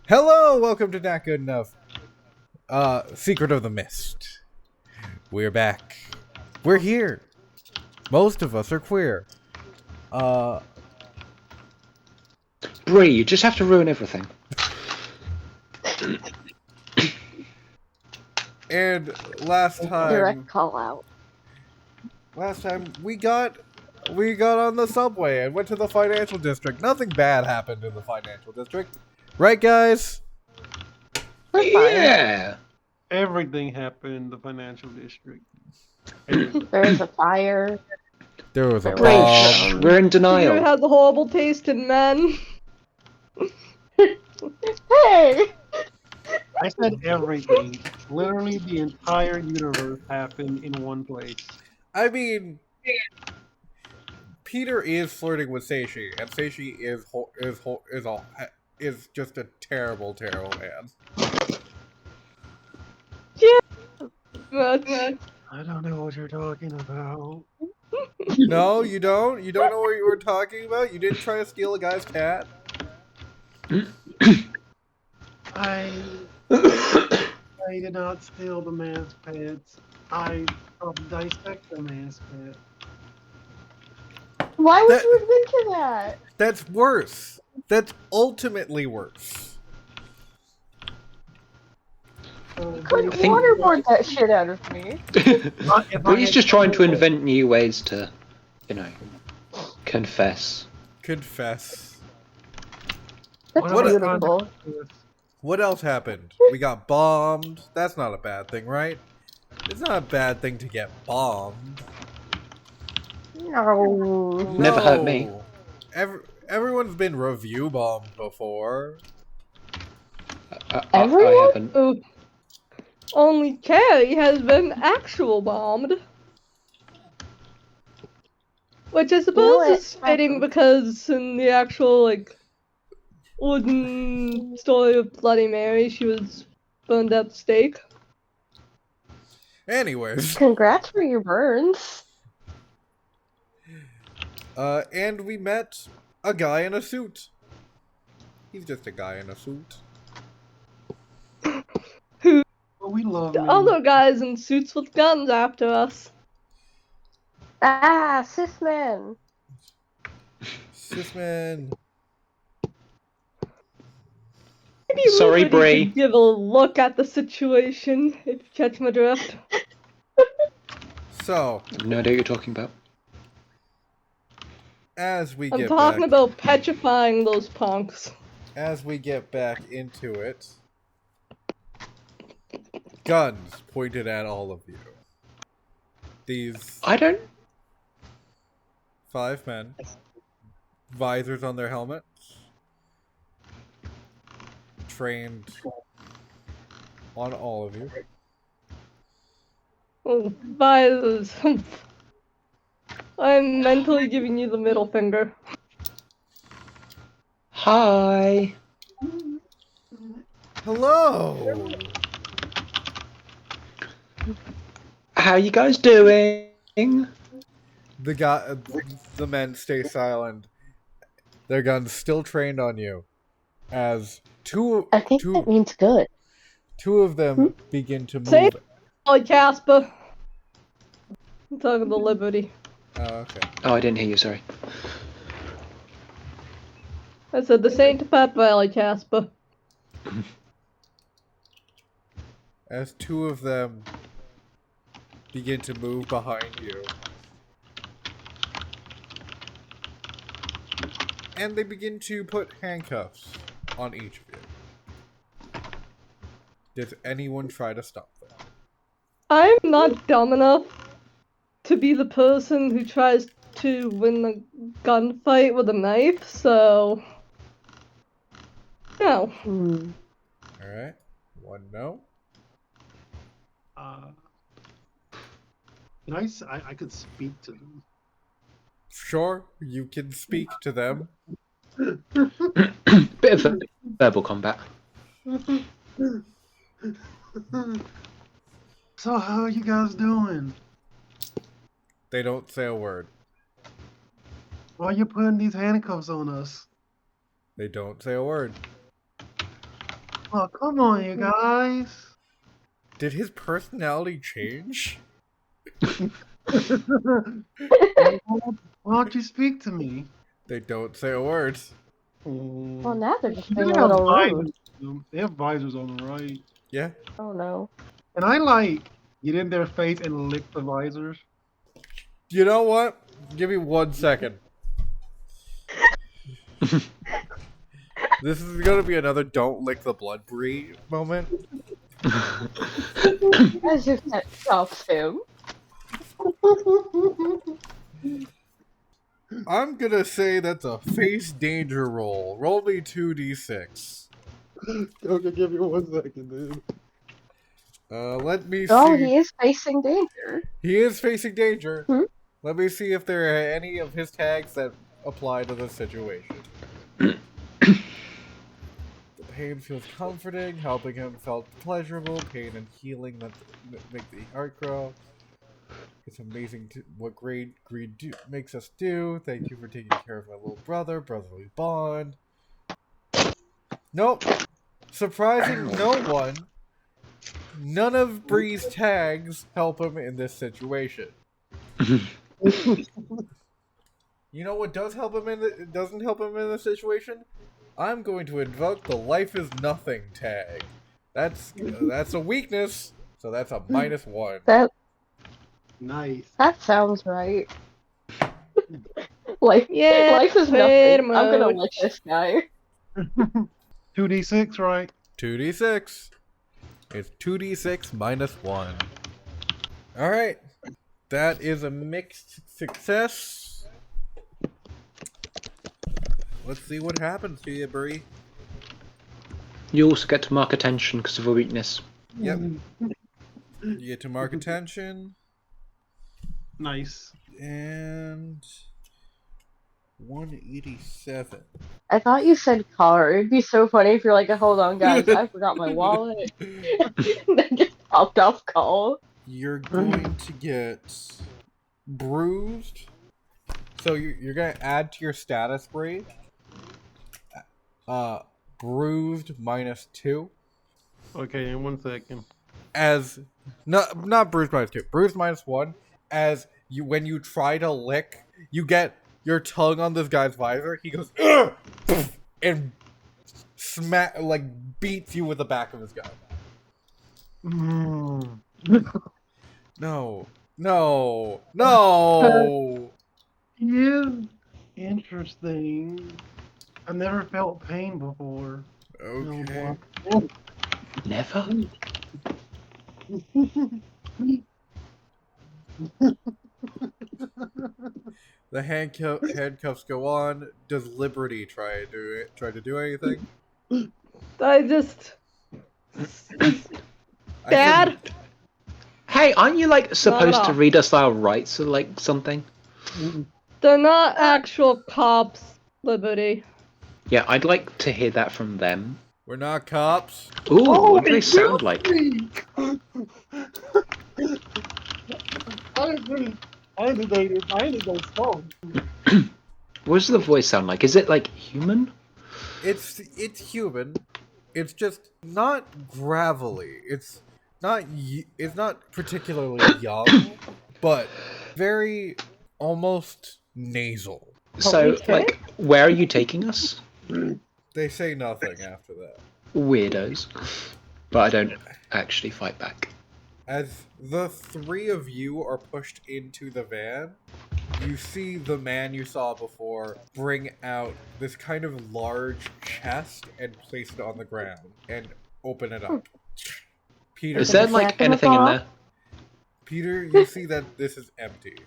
Hello, welcome to Not Good Enough. Secret of the Mist. We're back. We're here. Most of us are queer. Bree, you just have to ruin everything. And last Direct time call out. we got on the subway and went to the financial district. Nothing bad happened in the financial district. Right, guys? We're fine. Yeah. Everything happened in the financial district. There was a fire. There was a There Bree, was, bomb. we're in You denial. had the horrible taste in men. Hey! I said everything. Literally the entire universe happened in one place. I mean, Peter is flirting with Seishi, and Seishi is just a terrible, terrible man. Much. I don't know what you're talking about. No, you don't? You don't know what you were talking about? You didn't try to steal a guy's cat? I did not steal the man's pets. I dissect the man's pet. Why would That- you admit to that? That's worse. That's ultimately worse. Couldn't I think- waterboard that shit out of me. Bree's just trying to invent new ways to, confess. Confess. That's What a- beautiful. What else happened? We got bombed. That's not a bad thing, right? It's not a bad thing to get bombed. No. Never hurt me. Everyone's been review bombed before. I Everyone? haven't. Oh. Only Carrie has been actual bombed. Which I suppose what? is fitting because in the actual, wooden story of Bloody Mary, she was burned at the stake. Anyways, Congrats for your burns. and we met a guy in a suit. He's just a guy in a suit. But we love The me. other guys in suits with guns after us. Ah, cis men. Sisman. Maybe Sorry, Liberty Bree. could give a look at the situation, if you catch my drift. So, No idea what you're talking about. as we I'm get talking back, about petrifying those punks. as we get back into it, guns pointed at all of you. These I don't. 5 men, visors on their helmets, trained on all of you. Oh, visors. I'm mentally giving you the middle finger. Hi. Hello. How you guys doing? The men stay silent. Their guns still trained on you, as I think that means good. two of them begin to Say move. Oh, Casper. I'm talking to Liberty. Oh, okay. Oh, I didn't hear you. Sorry. I said the Saint Pet Valley, Casper. As 2 of them begin to move behind you. And they begin to put handcuffs on each of you. Does anyone try to stop them? I'm not dumb enough to be the person who tries to win the gunfight with a knife, so... No. Alright. 1 no. Nice. I could speak to them. Sure, you can speak to them. Bit of verbal combat. So how are you guys doing? They don't say a word. Why are you putting these handcuffs on us? They don't say a word. Oh, come on, you guys. Did his personality change? Why don't you speak to me? They don't say a word. Well, now they're just They being a have little visors. rude. They have visors on the right. Yeah. Oh no. And I like get in their face and lick the visors. You know what? Give me 1 second. This is gonna be another "don't lick the blood brie" moment. As if that stops him. I'm gonna say that's a face danger roll. Roll me 2d6. Okay, give me 1 second, dude. Let me Oh, see. he is facing danger. He is facing danger. Hmm? Let me see if there are any of his tags that apply to this situation. The pain feels comforting. Helping him felt pleasurable. Pain and healing that make the heart grow. It's amazing what greed makes us do. Thank you for taking care of my little brother. Brotherly bond. Nope. Surprising no one. None of Bree's tags help him in this situation. You know what does help him doesn't help him in this situation? I'm going to invoke the life is nothing tag. That's a weakness, so that's a -1. That Nice. sounds right. Life is pretty nothing. I'm gonna much. lick this guy. 2d6, right? 2d6. It's 2d6 -1. Alright. That is a mixed success. Let's see what happens to you, Bree. You also get to mark attention because of a weakness. Yep. You get to mark attention. Nice. And 187. I thought you said car. It'd be so funny if you're like, hold on, guys, I forgot my wallet. And then just popped off call. You're going to get bruised. So you're going to add to your status, Bree. Bruised -2. Okay, in 1 second. As not bruised -2, bruised -1. As when you try to lick, you get your tongue on this guy's visor. He goes "Ugh!" and beats you with the back of his gun. No. Yeah, interesting. I've never felt pain before. Okay. Never? The handcuffs go on. Does Liberty try to do anything? I just. I Dad? Hey, aren't you like supposed to all. read us our rights or like something? They're not actual cops, Liberty. Yeah, I'd like to hear that from them. We're not cops. Ooh, what do they sound like? I did those songs. What does the voice sound like? Is it like human? It's human. It's just not gravelly. It's not particularly young, but very almost nasal. So, Okay. like, where are you taking us? They say nothing after that. Weirdos. But I don't actually fight back. As the three of you are pushed into the van, you see the man you saw before bring out this kind of large chest and place it on the ground and open it up. Peter, Is there like anything in there? Peter, you see that this is empty.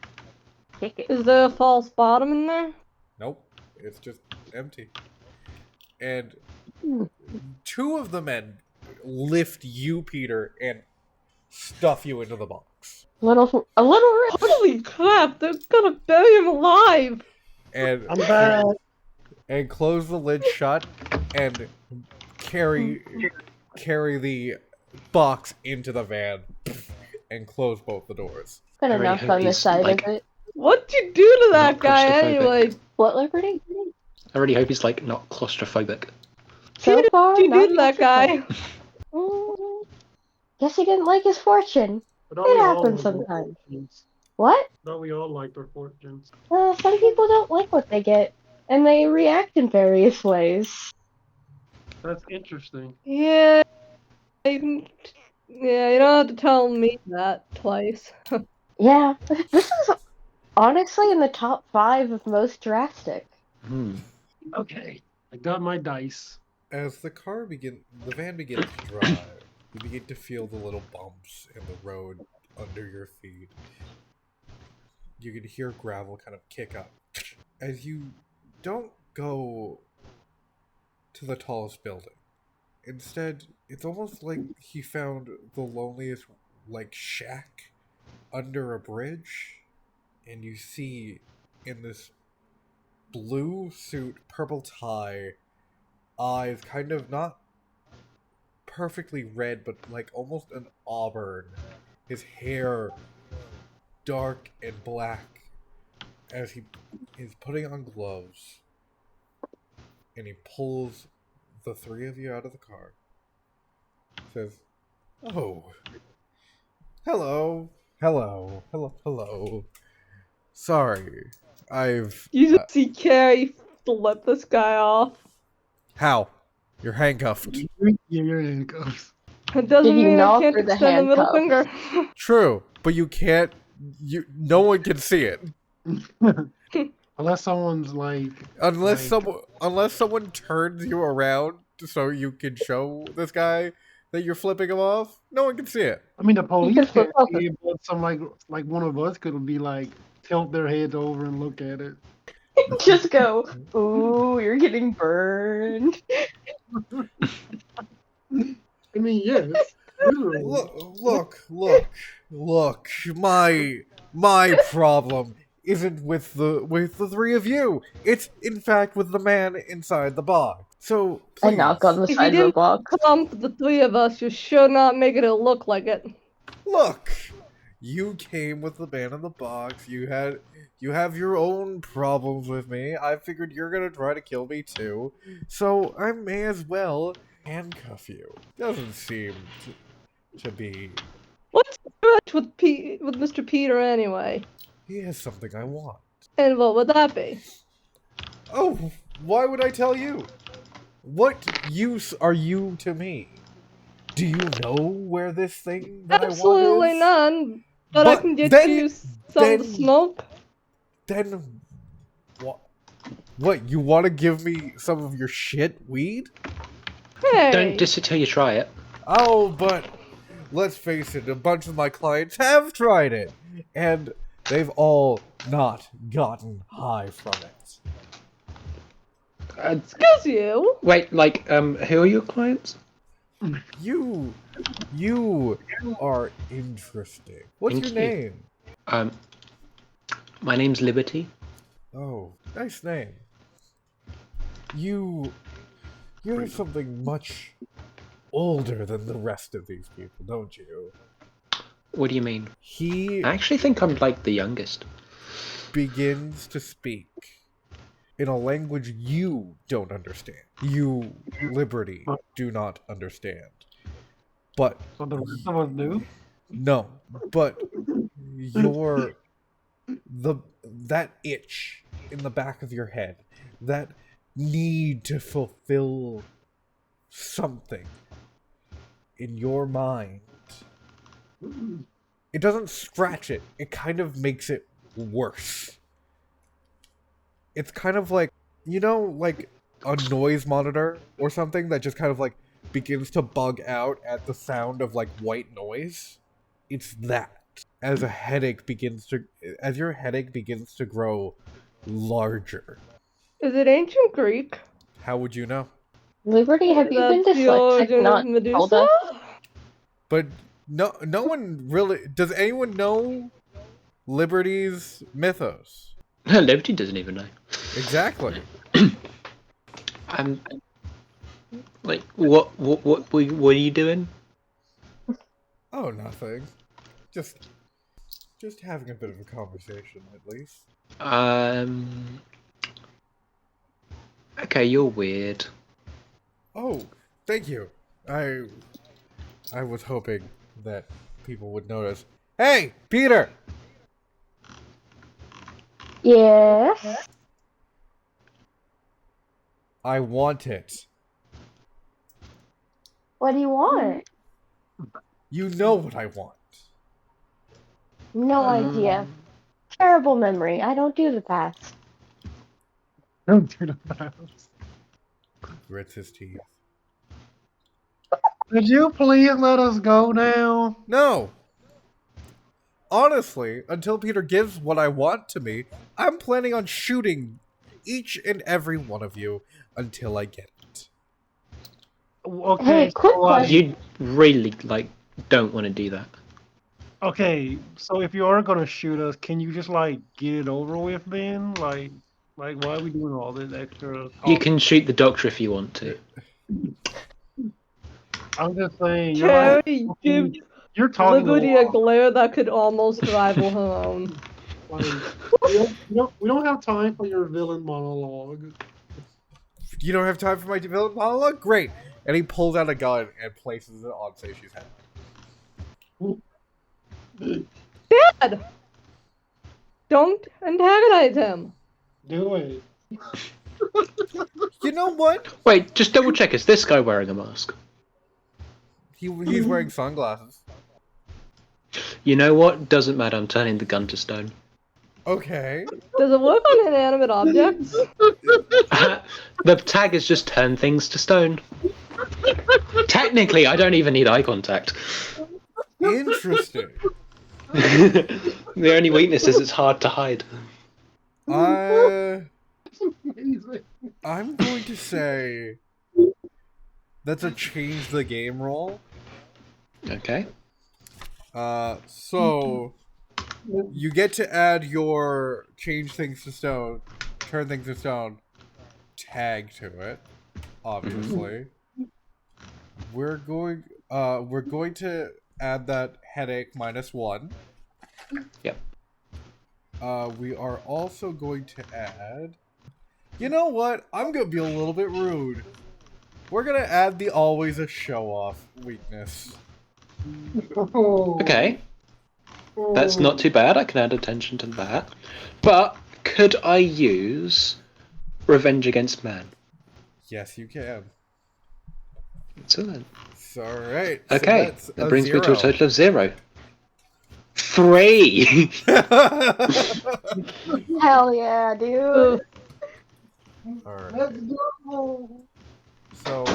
Is there a false bottom in there? Nope, it's just empty. And two of the men lift you, Peter, and stuff you into the box. A little rich. Holy crap, they're gonna bury him alive! And I'm back. and close the lid shut and carry the box into the van and close both the doors. Got really enough hope on the he's, side like- of it. What'd you do to that Not guy claustrophobic. anyway? What, Liberty? I really hope he's like not claustrophobic. So far, You not did that much of guy. fun. Mm, guess he didn't like his fortune. But It we all happens like our sometimes. fortunes. What? Don't we all like our fortunes? Some people don't like what they get, and they react in various ways. That's interesting. Yeah, you can, yeah, you don't have to tell me that twice. Yeah, this is honestly in the top 5 of most drastic. Hmm. Okay, I got my dice. As the van begins to drive, you begin to feel the little bumps in the road under your feet. You can hear gravel kind of kick up. As you don't go to the tallest building. Instead, it's almost like he found the loneliest, like, shack under a bridge. And you see in this blue suit, purple tie, eyes kind of not perfectly red, but like almost an auburn. His hair dark and black as he is putting on gloves. And he pulls the three of you out of the car. Says, "Oh, hello, hello. Sorry, I've You just see Carrie flip this guy off. how? You're handcuffed. You're handcuffs. It doesn't Did you mean I gnaw can't through the extend the middle handcuffs? finger. True, but you can't. No one can see it Unless someone's like, unless someone turns you around so you can show this guy that you're flipping him off. No one can see it. I mean, the You police could flip can't off. see it, but some like one of us could be like tilt their heads over and look at it. Just go, ooh, you're getting burned. I mean, yes, literally. Look. My problem isn't with the three of you. It's in fact with the man inside the box. So I please knock on the If you side of the didn't box. clump the three of us, you're sure not making it look like it. look. You came with the man in the box. You have your own problems with me. I figured you're gonna try to kill me too. So I may as well handcuff you. Doesn't seem to be. What's the grudge with Mr. Peter anyway? He has something I want. And what would that be? Oh, why would I tell you? What use are you to me? Do you know where this thing that I want Absolutely is? none. But I can get you some of the smoke. Then what? What? You want to give me some of your shit weed? Hey. Don't diss it till you try it. Oh, but let's face it, a bunch of my clients have tried it, and they've all not gotten high from it. Excuse you. Wait, who are your clients? You are interesting. What's Thank your you. name? My name's Liberty. Oh, nice name. You have something much older than the rest of these people, don't you? What do you mean? He I actually think I'm like the youngest. begins to speak in a language you don't understand. You, Liberty, do not understand. But So the rest of us do. no, but that itch in the back of your head, that need to fulfill something in your mind, it doesn't scratch it, it kind of makes it worse. It's kind of like, like a noise monitor or something that just kind of like begins to bug out at the sound of like white noise. It's that. As your headache begins to grow larger. Is it ancient Greek? How would you know? Liberty, have you been That's the dyslexic? origin Not of told Medusa? us? But no one really does. Anyone know Liberty's mythos? Liberty doesn't even know. Exactly. What are you doing? Oh, nothing. Just having a bit of a conversation, at least. Okay, you're weird. Oh, thank you. I was hoping that people would notice. Hey, Peter! Yes. I want it. What do you want? You know what I want. No idea. Terrible memory. I don't do the past. Don't do the past. Grits his teeth. Could you please let us go now? No! Honestly, until Peter gives what I want to me, I'm planning on shooting each and every one of you until I get it. Okay, Hey, quick so, question. You really don't want to do that. okay, so if you are gonna shoot us, can you just like get it over with then? Like why are we doing all this extra You talking? can shoot the doctor if you want to. I'm just saying, you're like Cherry talking, gives you're talking a Liberty a lot. glare that could almost rival her own. Like, we don't have time for your villain monologue. You don't have time for my villain monologue? Great! And he pulls out a gun and places it on Seishi's head. Dad! Don't antagonize him. Do it. You know what? Wait, just double check. Is this guy wearing a mask? He's wearing sunglasses. You know what? Doesn't matter. I'm turning the gun to stone. Okay. Does it work on inanimate objects? The tag has just turned things to stone. Technically, I don't even need eye contact. Interesting. The only weakness is it's hard to hide. I'm Amazing. going to say that's a change the game roll. Okay. So you get to add your change things to stone, turn things to stone tag to it. Obviously, we're going to add that headache -1. Yep. We are also going to add. You know what? I'm gonna be a little bit rude. We're gonna add the always a show-off weakness. Okay. That's not too bad. I can add attention to that. But could I use Revenge Against Man? Yes, you can. Excellent. So, alright. Okay. So That brings me to a total of 0. 3! Hell yeah, dude. Alright. Let's go. So,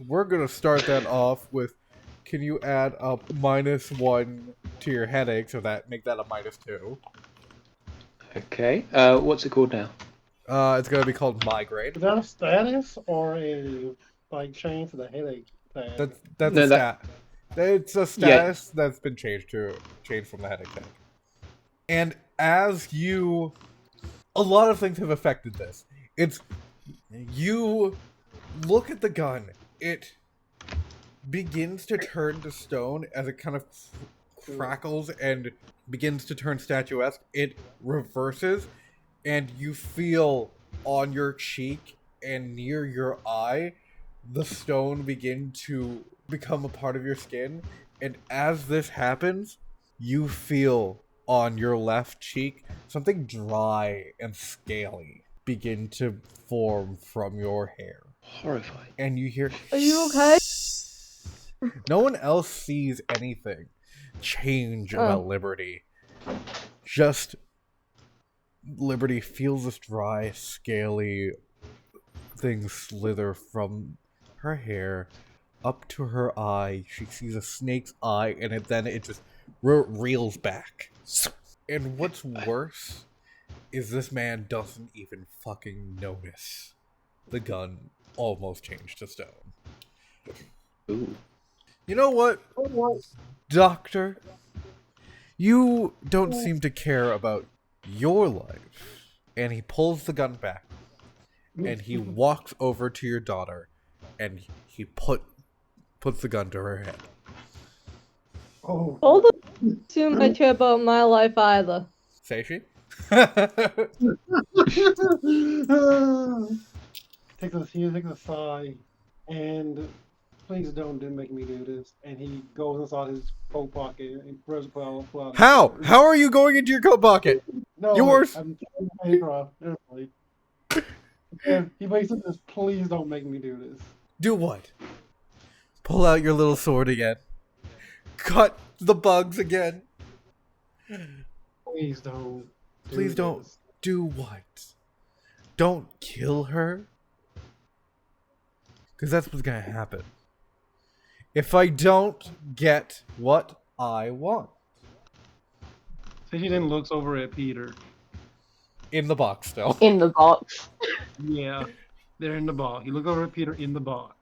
we're gonna start that off with. Can you add a -1 to your headache so that make that a -2? Okay. What's it called now? It's gonna be called migraine. Is that a status or a like change to the headache tag? That's No, a that- stat. It's a status that's been changed from the headache tag. And as you, a lot of things have affected this. It's you look at the gun. It begins to turn to stone as it kind of crackles and begins to turn statuesque. It reverses, and you feel on your cheek and near your eye the stone begin to become a part of your skin. And as this happens, you feel on your left cheek something dry and scaly begin to form from your hair. Horrifying. And you hear, Are you okay? no one else sees anything change about Liberty. Just Liberty feels this dry, scaly thing slither from her hair up to her eye. She sees a snake's eye, and then it just reels back. And what's worse is this man doesn't even fucking notice the gun almost changed to stone. Ooh. You know what, Doctor? You don't seem to care about your life. And he pulls the gun back. And he walks over to your daughter. And he puts the gun to her head. Oh. All the assume I care about my life either. Say she? Take a sigh. and please don't make me do this. And he goes inside his coat pocket and pull out his How? sword. How are you going into your coat pocket? No, Yours. I'm telling you, honestly. Yeah, he basically says, please don't make me do this. Do what? Pull out your little sword again. Cut the bugs again. Please don't do Please don't this. do what? Don't kill her? Because that's what's gonna happen. If I don't get what I want. So he then looks over at Peter. In the box still. In the box. Yeah, they're in the box. He looks over at Peter in the box.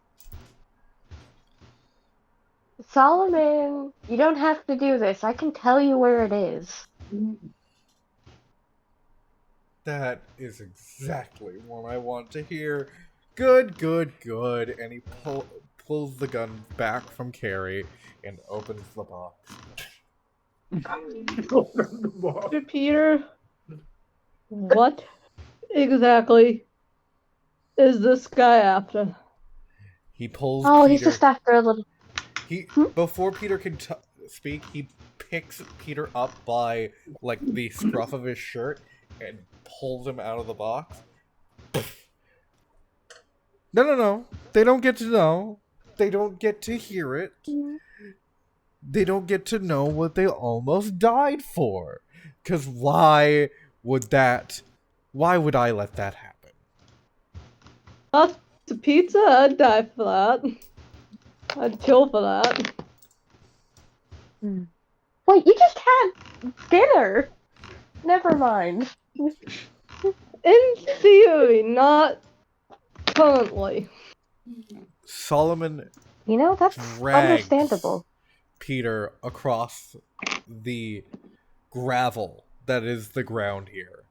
Solomon, you don't have to do this. I can tell you where it is. That is exactly what I want to hear. Good, good, good. And he pulls the gun back from Carrie and opens the box. Peter, what exactly is this guy after? He pulls Oh, Peter. he's just after a little. Before Peter can speak, he picks Peter up by like the scruff of his shirt and pulls him out of the box. No. They don't get to know. They don't get to hear it. They don't get to know what they almost died for. Because why would I let that happen? That's a pizza, I'd die for that. I'd kill for that. Wait, you just had dinner. Never mind. In theory, not currently. Solomon You know, that's drags understandable. Peter across the gravel that is the ground here.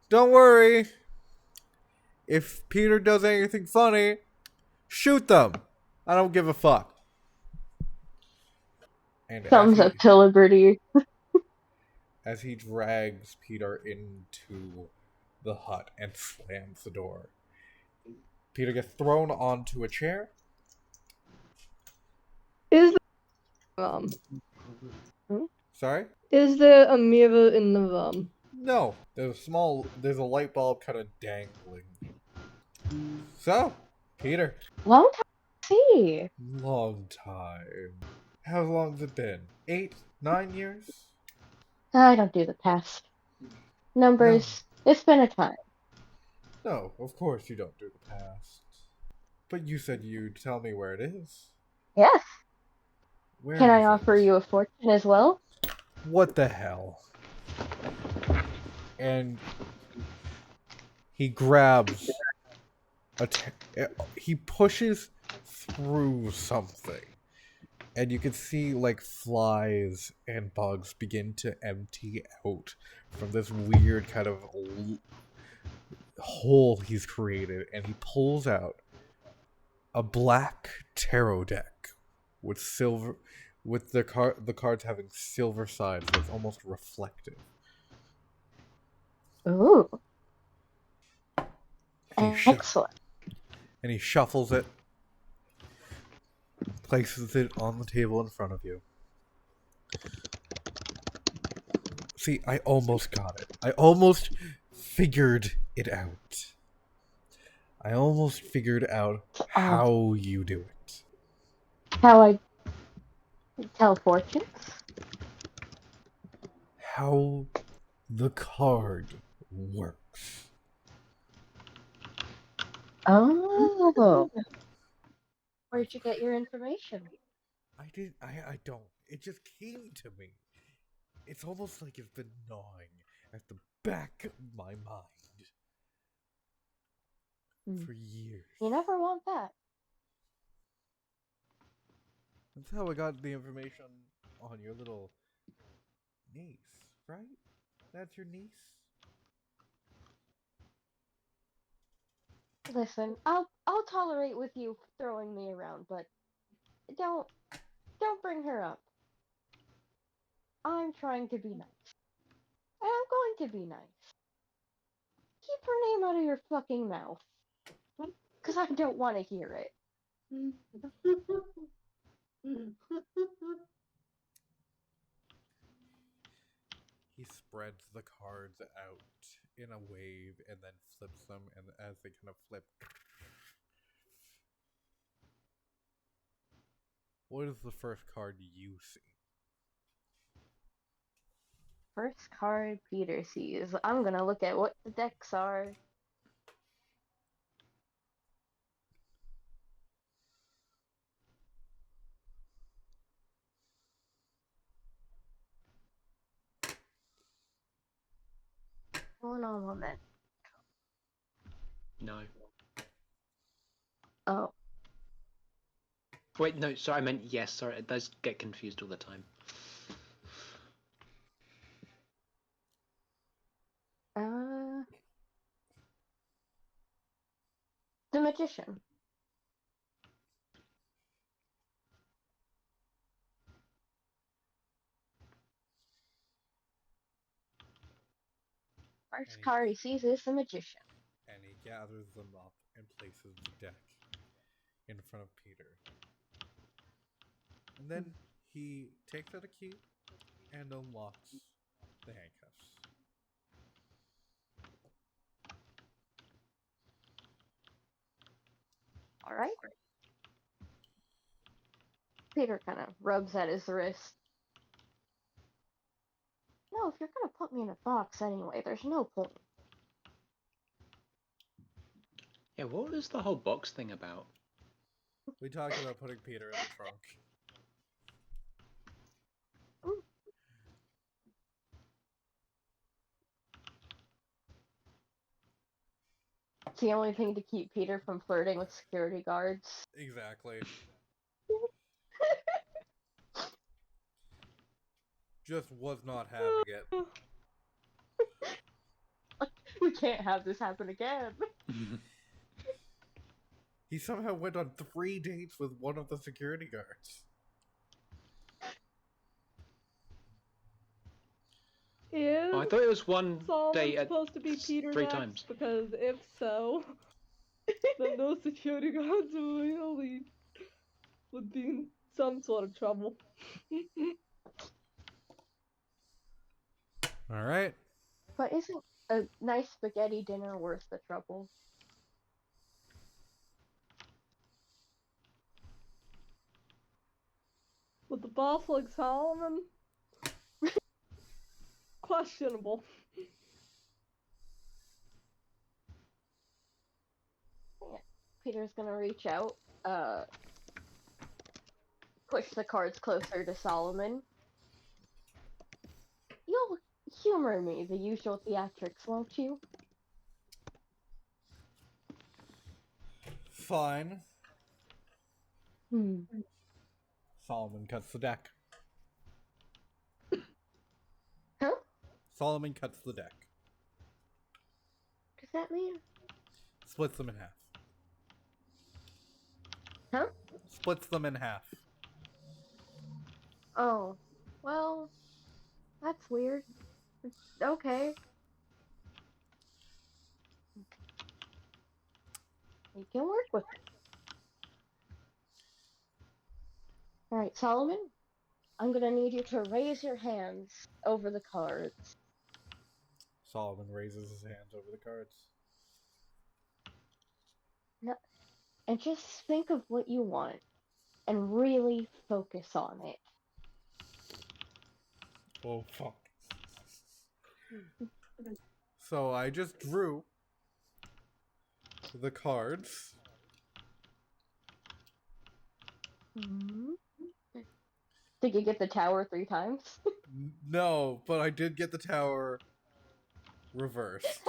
Don't worry. If Peter does anything funny, shoot them. I don't give a fuck. And Thumbs up to Liberty. as he drags Peter into the hut and slams the door, Peter gets thrown onto a chair. Is Sorry? is there a mirror in the room? No. There's a light bulb kind of dangling. So, Peter. Long time to see. Long time. How long's it been? 8, 9 years? I don't do the past. Numbers. It's been a time. No, of course you don't do the past. But you said you'd tell me where it is. Yes. Where Can I is offer it? you a fortune as well? What the hell? And he grabs he pushes through something. And you can see like flies and bugs begin to empty out from this weird kind of hole he's created, and he pulls out a black tarot deck with the cards having silver sides, so it's almost reflective. Ooh. He Excellent. And he shuffles it, places it on the table in front of you. See, I almost got it. I almost figured it out. I almost figured out how you do it. How I tell fortunes? How the card works. Oh. Where'd you get your information? I don't. It just came to me. It's almost like it's been gnawing at the back of my mind for years. You never want that. That's how I got the information on your little niece, right? That's your niece? Listen, I'll tolerate with you throwing me around, but don't bring her up. I'm trying to be nice. And I'm going to be nice. Keep her name out of your fucking mouth. Because I don't want to hear it. He spreads the cards out in a wave and then flips them, and as they kind of flip... What is the first card you see? First card Peter sees. I'm gonna look at what the decks are. Hold on a moment. No. Oh. Wait, no, sorry, I meant yes, sorry, it does get confused all the time. The Magician. First card he sees is the Magician. And he gathers them up and places the deck in front of Peter. And then he takes out a key and unlocks the handcuffs. Alright. Peter kind of rubs at his wrist. No, if you're gonna put me in a box anyway, there's no point. Yeah, what was the whole box thing about? We talked about putting Peter in the trunk. It's the only thing to keep Peter from flirting with security guards. Exactly. Just was not having it. We can't have this happen again. He somehow went on 3 dates with one of the security guards. Is Oh, I thought it was one Solomon day at supposed to be Peter 3 next? times. Because if so, then those security guards really would be in some sort of trouble. Alright. But isn't a nice spaghetti dinner worth the trouble? With the boss like Solomon? Questionable. Yeah. Peter's gonna reach out, push the cards closer to Solomon. You'll humor me, the usual theatrics, won't you? Fine. Hmm. Solomon cuts the deck. Huh? Solomon cuts the deck. What does that mean? Splits them in half. Huh? Splits them in half. Oh. Well, that's weird. Okay. You can work with it. Alright, Solomon, I'm gonna need you to raise your hands over the cards. Solomon raises his hands over the cards. No, and just think of what you want and really focus on it. Oh, fuck. So I just drew the cards. Mm-hmm. Did you get the tower 3 times? No, but I did get the tower reversed.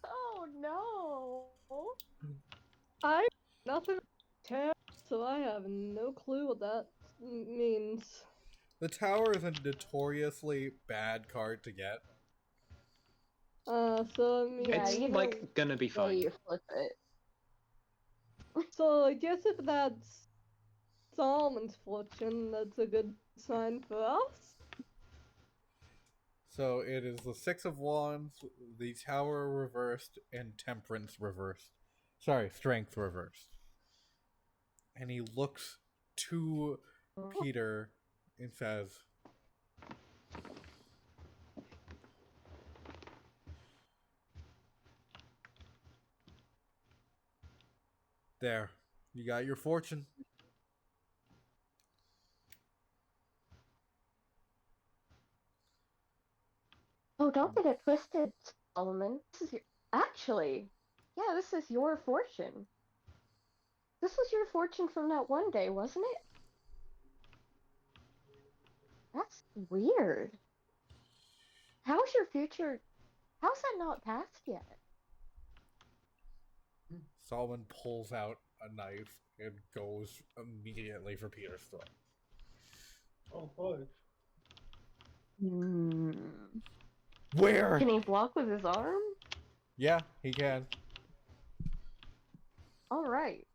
Oh no! I nothing tarot, so I have no clue what that means. The tower is a notoriously bad card to get. So I mean, Yeah, It's, you know- like, gonna be Yeah, fine. you flip it. so I guess if that's Solomon's fortune, that's a good sign for us. So it is the 6 of Wands, the tower reversed, and temperance reversed. Sorry, strength reversed. And he looks to Peter and says, "There, you got your fortune." Oh, don't get it twisted, Solomon. This is your... Actually, yeah, this is your fortune. This was your fortune from that one day, wasn't it? That's weird. How's your future... How's that not passed yet? Solomon pulls out a knife and goes immediately for Peter's throat. Oh, fudge. Hmm. Where? Can he block with his arm? Yeah, he can. Alright.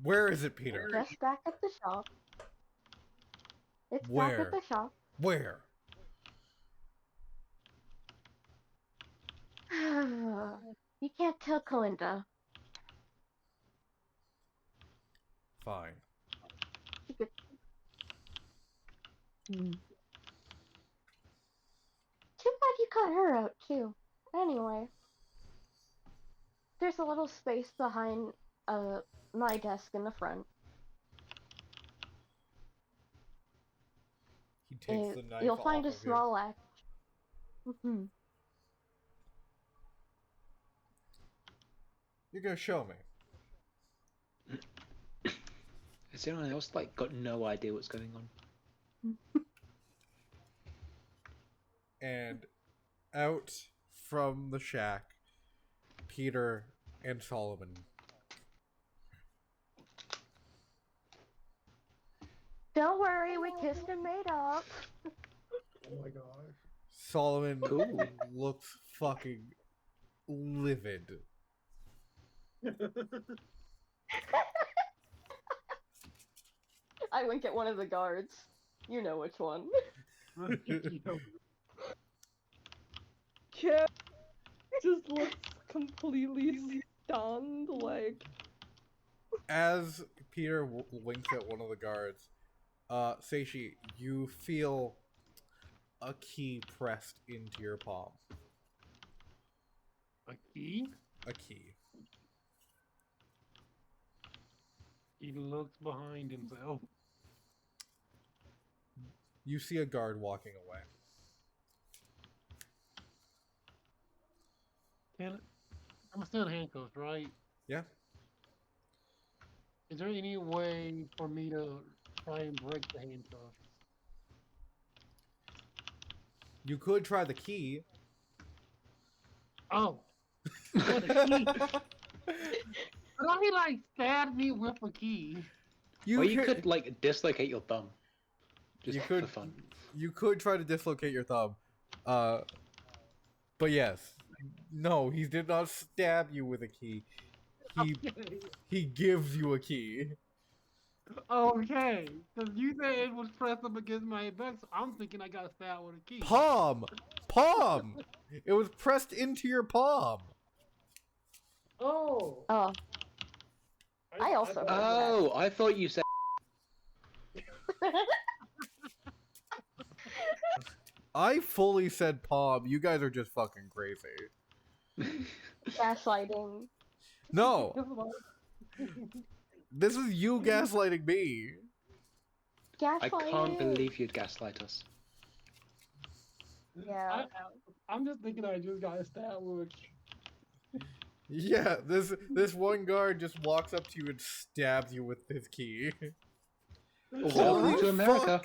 Where is it, Peter? Just back at the shop. It's back Where? at the shop. Where? You can't tell Kalinda. Fine. She could... Too bad you cut her out, too. Anyway. There's a little space behind my desk in the front. He takes the knife You'll find off a of small axe. You're gonna show me. Has anyone else like got no idea what's going on? And out from the shack, Peter and Solomon. Don't worry, we kissed and made up. Oh my gosh. Solomon Cool. looks fucking livid. I wink at one of the guards. You know which one. Kip just looks completely stunned, like... As Peter winks at one of the guards, Seishi, you feel a key pressed into your palm. A key? A key. He looks behind himself. You see a guard walking away. I'm still handcuffed, right? Yeah? Is there any way for me to try and break the handcuffs? You could try the key. Oh! What a key! But he like stabbed me with a key. Or you could like dislocate your thumb. Just You could- for fun. You could try to dislocate your thumb. But yes. No, he did not stab you with a key. He gives you a key. Okay, because you said it was pressed up against my back, so I'm thinking I got stabbed with a key. Palm! Palm! It was pressed into your palm. Oh! Oh. I also- Oh, I thought you said. I fully said palm. You guys are just fucking crazy. Gaslighting. No! This is you gaslighting me. I Gaslighting. can't believe you'd gaslight us. Yeah. I'm just thinking I just got stabbed with a key. Yeah, this one guard just walks up to you and stabs you with his key. Welcome to America.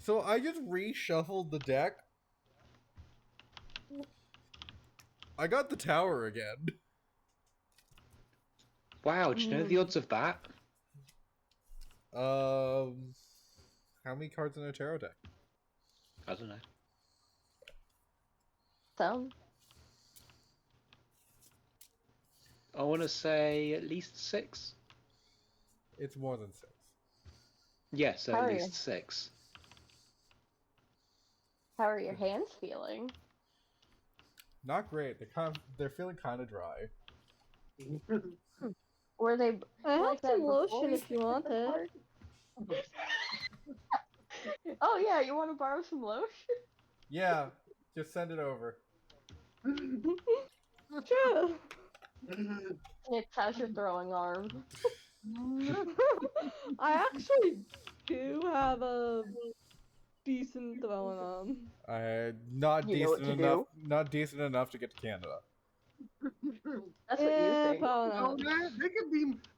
So I just reshuffled the deck. I got the tower again. Wow, do you know the odds of that? How many cards in a tarot deck? I don't know. So, I want to say at least 6. It's more than 6. Yeah, so Hurry. at least 6. how are your hands feeling? Not great. They're feeling kind of dry. Were they I have like that some before lotion we if you took want the it. party? Oh yeah, you want to borrow some lotion? Yeah, just send it over. Sure. It's how's your throwing arm? I actually do have a decent throwing arm. Not You know what decent to enough. do. Not decent enough to get to Canada. That's what you Yeah, think. probably No, not.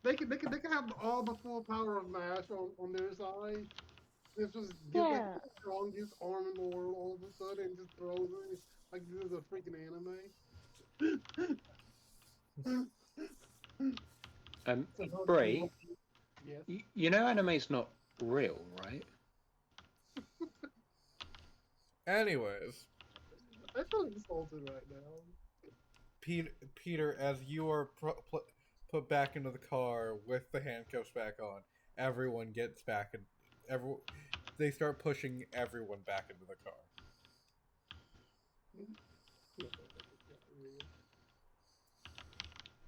they could have all the full power of Mash on their side. This was get like Yeah. the strongest arm in the world all of a sudden and just throws it like this is a freaking anime. So, Brie, yes. you know anime's not real, right? Anyways, I feel insulted right now. Peter, as you are put back into the car with the handcuffs back on, everyone gets back and they start pushing everyone back into the car.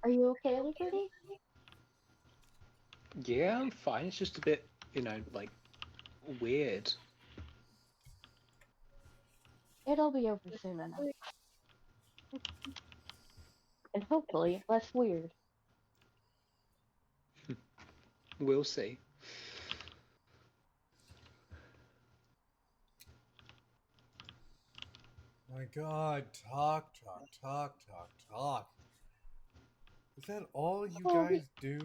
Are you okay, Liberty? Yeah, I'm fine. It's just a bit, like weird. It'll be over soon enough. And hopefully less weird. We'll see. My God, talk. Is that all you guys do?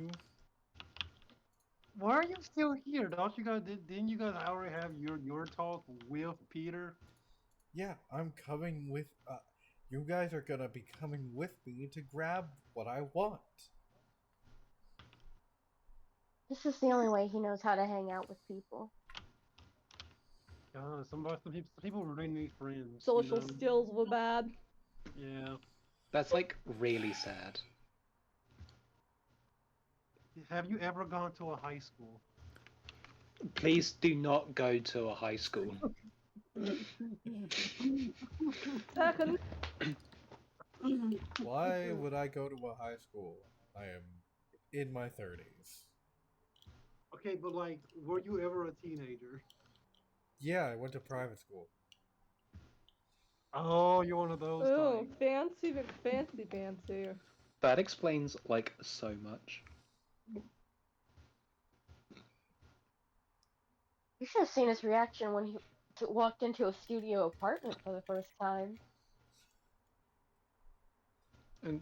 Why are you still here? Don't you guys didn't you guys already have your talk with Peter? Yeah, I'm coming with. You guys are gonna be coming with me to grab what I want. This is the only way he knows how to hang out with people. Some people really need friends. Social skills were bad. Yeah. That's like really sad. Have you ever gone to a high school? Please do not go to a high school. Second. Why would I go to a high school? I am in my 30s. Okay, but like, were you ever a teenager? Yeah, I went to private school. Oh, you're one of those Oh, types. fancy. That explains like so much. You should have seen his reaction when he walked into a studio apartment for the first time. And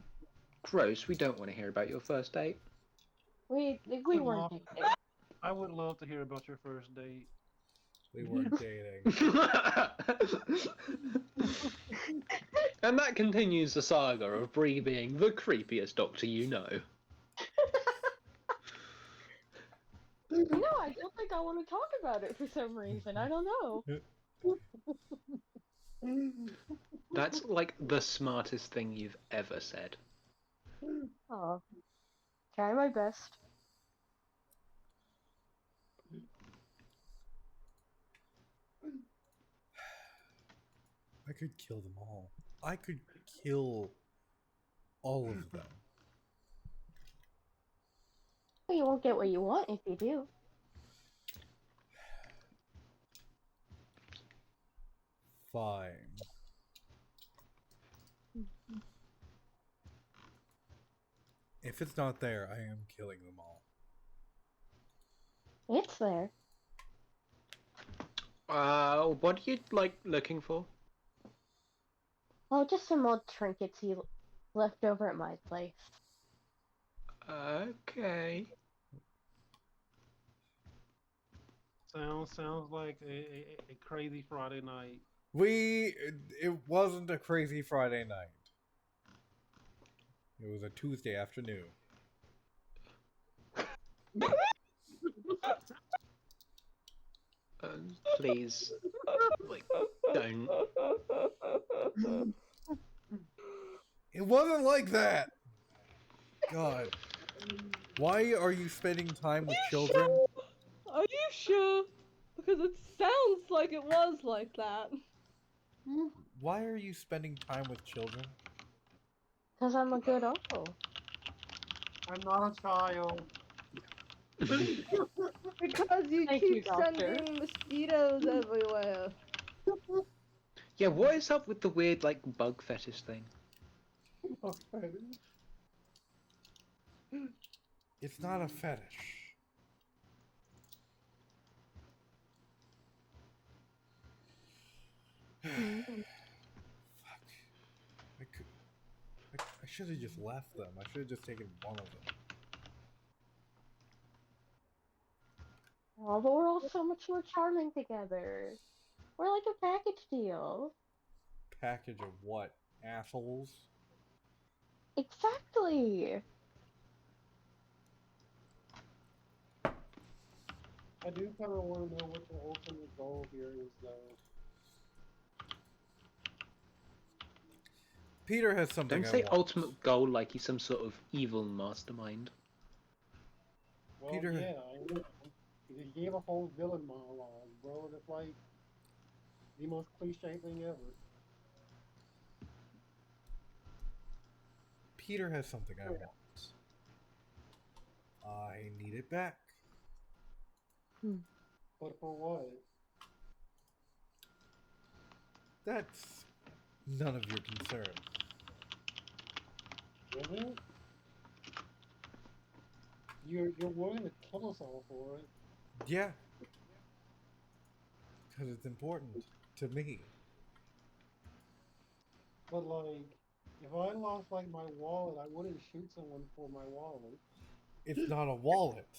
gross, we don't want to hear about your first date. We Good weren't luck. dating. I would love to hear about your first date. We weren't dating. And that continues the saga of Bree being the creepiest doctor you know. No, I don't think I want to talk about it for some reason. I don't know. That's like the smartest thing you've ever said. Oh, try my best. I could kill them all. I could kill all of them. You won't get what you want if you do. Fine. If it's not there, I am killing them all. It's there. What are you like looking for? Oh, just some old trinkets he left over at my place. Okay. Sounds like a crazy Friday night. It wasn't a crazy Friday night. It was a Tuesday afternoon. Please, like, don't. It wasn't like that! God. Why are you spending time with children? Sure? Are you sure? Because it sounds like it was like that. Why are you spending time with children? Because I'm a good uncle. I'm not a child. Because you Thank you, keep Doctor. sending mosquitoes everywhere. Yeah, what is up with the weird, like, bug fetish thing? Okay. It's not a fetish. Mm. Fuck. I should have just left them. I should have just taken one of them. Oh, but we're all so much more charming together. We're like a package deal. Package of what? Assholes? Exactly. I do kind of want to know what your ultimate goal here is, though. Peter has something Don't I say want. ultimate goal like he's some sort of evil mastermind. Well, Peter- yeah, I know. You gave a whole villain monologue, bro. That's like the most cliche thing ever. Peter has something I want. I need it back. But for what? That's none of your concern. Really? You're willing to kill us all for it. Yeah. Because it's important to me. But like, if I lost like my wallet, I wouldn't shoot someone for my wallet. It's not a wallet.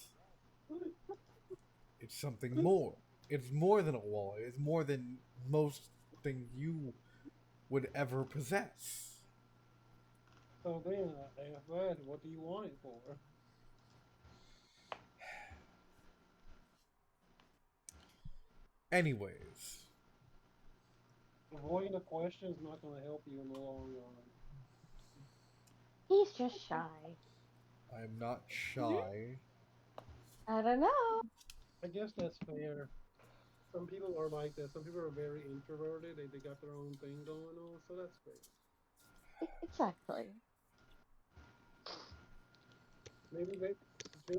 It's something more. It's more than a wallet. It's more than most things you would ever possess. So then, I asked that, what do you want it for? Anyways, Avoiding the question is not going to help you in the long run. He's just shy. I'm not shy. I don't know. I guess that's fair. Some people are like that. Some people are very introverted. They got their own thing going on, so that's fair. Exactly. Maybe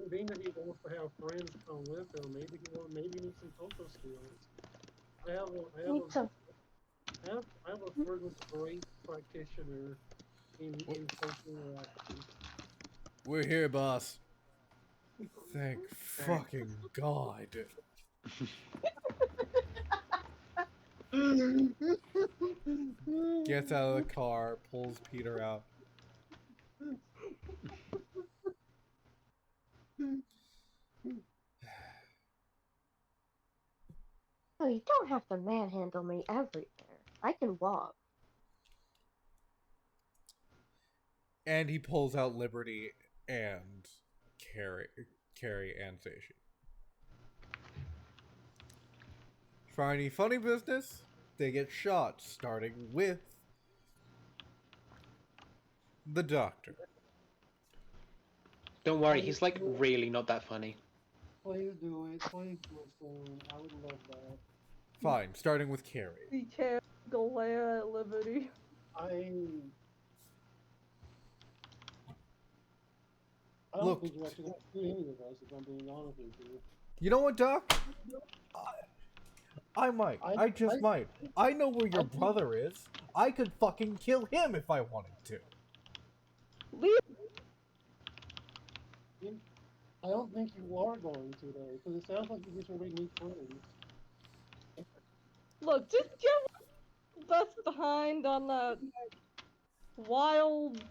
being that he wants to have friends come with him, maybe he needs some social skills. Need some. I have a friend who's a great practitioner in social interaction. We're here, boss. Thank fucking God. Gets out of the car, pulls Peter out. Oh, you don't have to manhandle me everywhere. I can walk. And he pulls out Liberty and Carrie and Seishi. Try any funny business? They get shot, starting with the doctor. Don't worry, he's like really not that funny. Please do it. Please do it soon. I would love that. Fine, starting with Carrie. The chair glare at Liberty. I don't Look, think you're actually going to shoot any of us, if I'm being honest with you. you know what, Doc? I might. I just might. I know where your brother is. I could fucking kill him if I wanted to. Leave. I don't think you are going to, though, because it sounds like you just already need friends. Look, just get left behind on that wild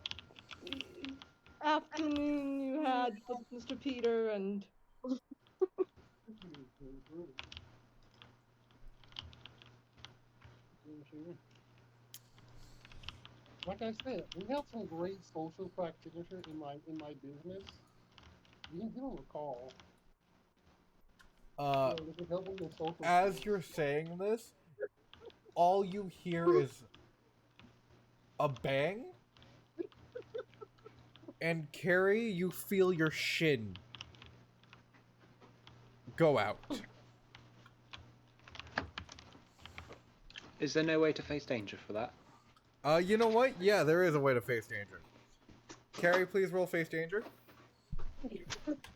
afternoon you had with Mr. Peter and. Like I said, we have some great social practitioners in my business. You don't recall. They can help with your social As skills. you're saying this, all you hear is a bang, and Carrie, you feel your shin go out. Is there no way to face danger for that? You know what? Yeah, there is a way to face danger. Carrie, please roll face danger.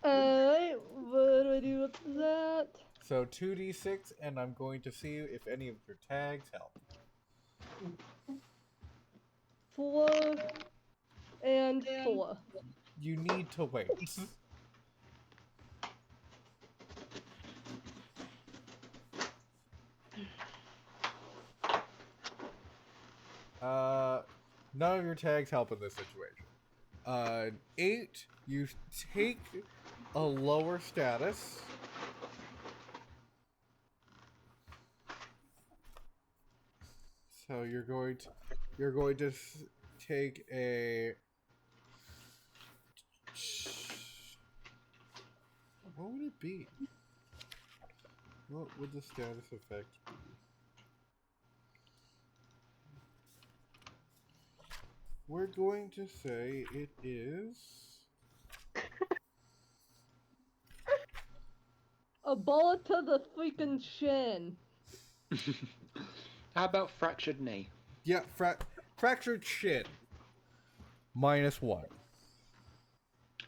Alright, what do I do with that? So 2d6, and I'm going to see if any of your tags help. 4 and 4. You need to wait. None of your tags help in this situation. 8, you take a lower status. So you're going to take a. What would it be? What would the status effect be? We're going to say it is. A bullet to the freaking shin. How about fractured knee? Yeah, fractured shin. -1. To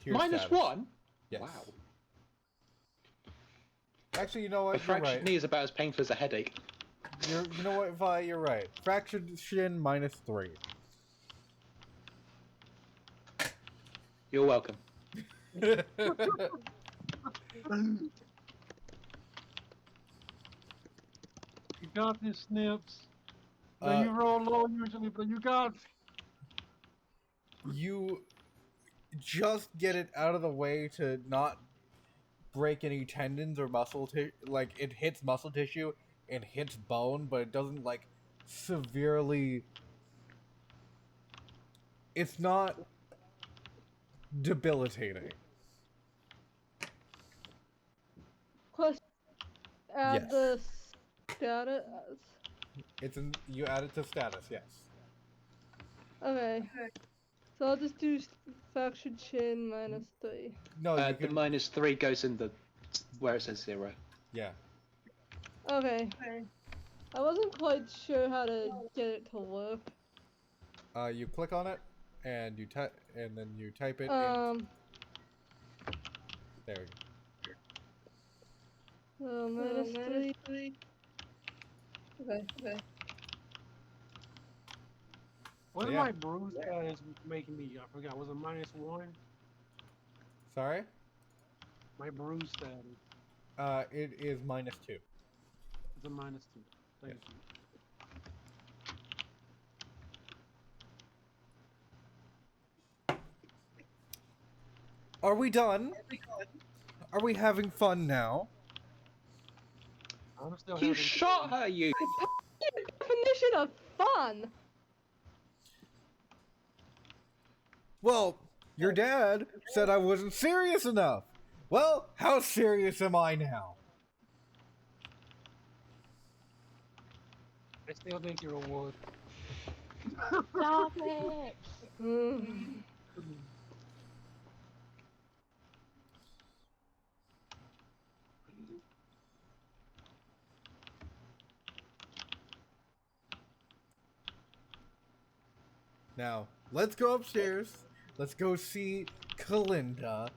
your status. -1? Yes. Wow. Actually, you know A what? You're fractured right. knee is about as painful as a headache. You know what, Vi? You're right. Fractured shin -3. You're welcome. You got this, Snips. Now you roll low usually, but you got. You just get it out of the way to not break any tendons or muscle tissue. Like, it hits muscle tissue and hits bone, but it doesn't, like, severely. It's not debilitating. Question. Add Yes. the status. You add it to status, yes. Okay. So I'll just do fractured chin -3. No, you The can. -3 goes in the where it says 0. Yeah. Okay. I wasn't quite sure how to get it to work. You click on it, and you type, and then you type it. There we go. -3. Okay. What Yeah. my bruise is making me? I forgot. Was it -1? Sorry. My bruise status It is -2. is a -2. Thank you. Are we done? Are we having fun now? I'm still You having. shot her, you! Definition of fun. Well, your dad said I wasn't serious enough. Well, how serious am I now? I still think you're a wood. Stop it! Mm. Now, let's go upstairs. Let's go see Kalinda,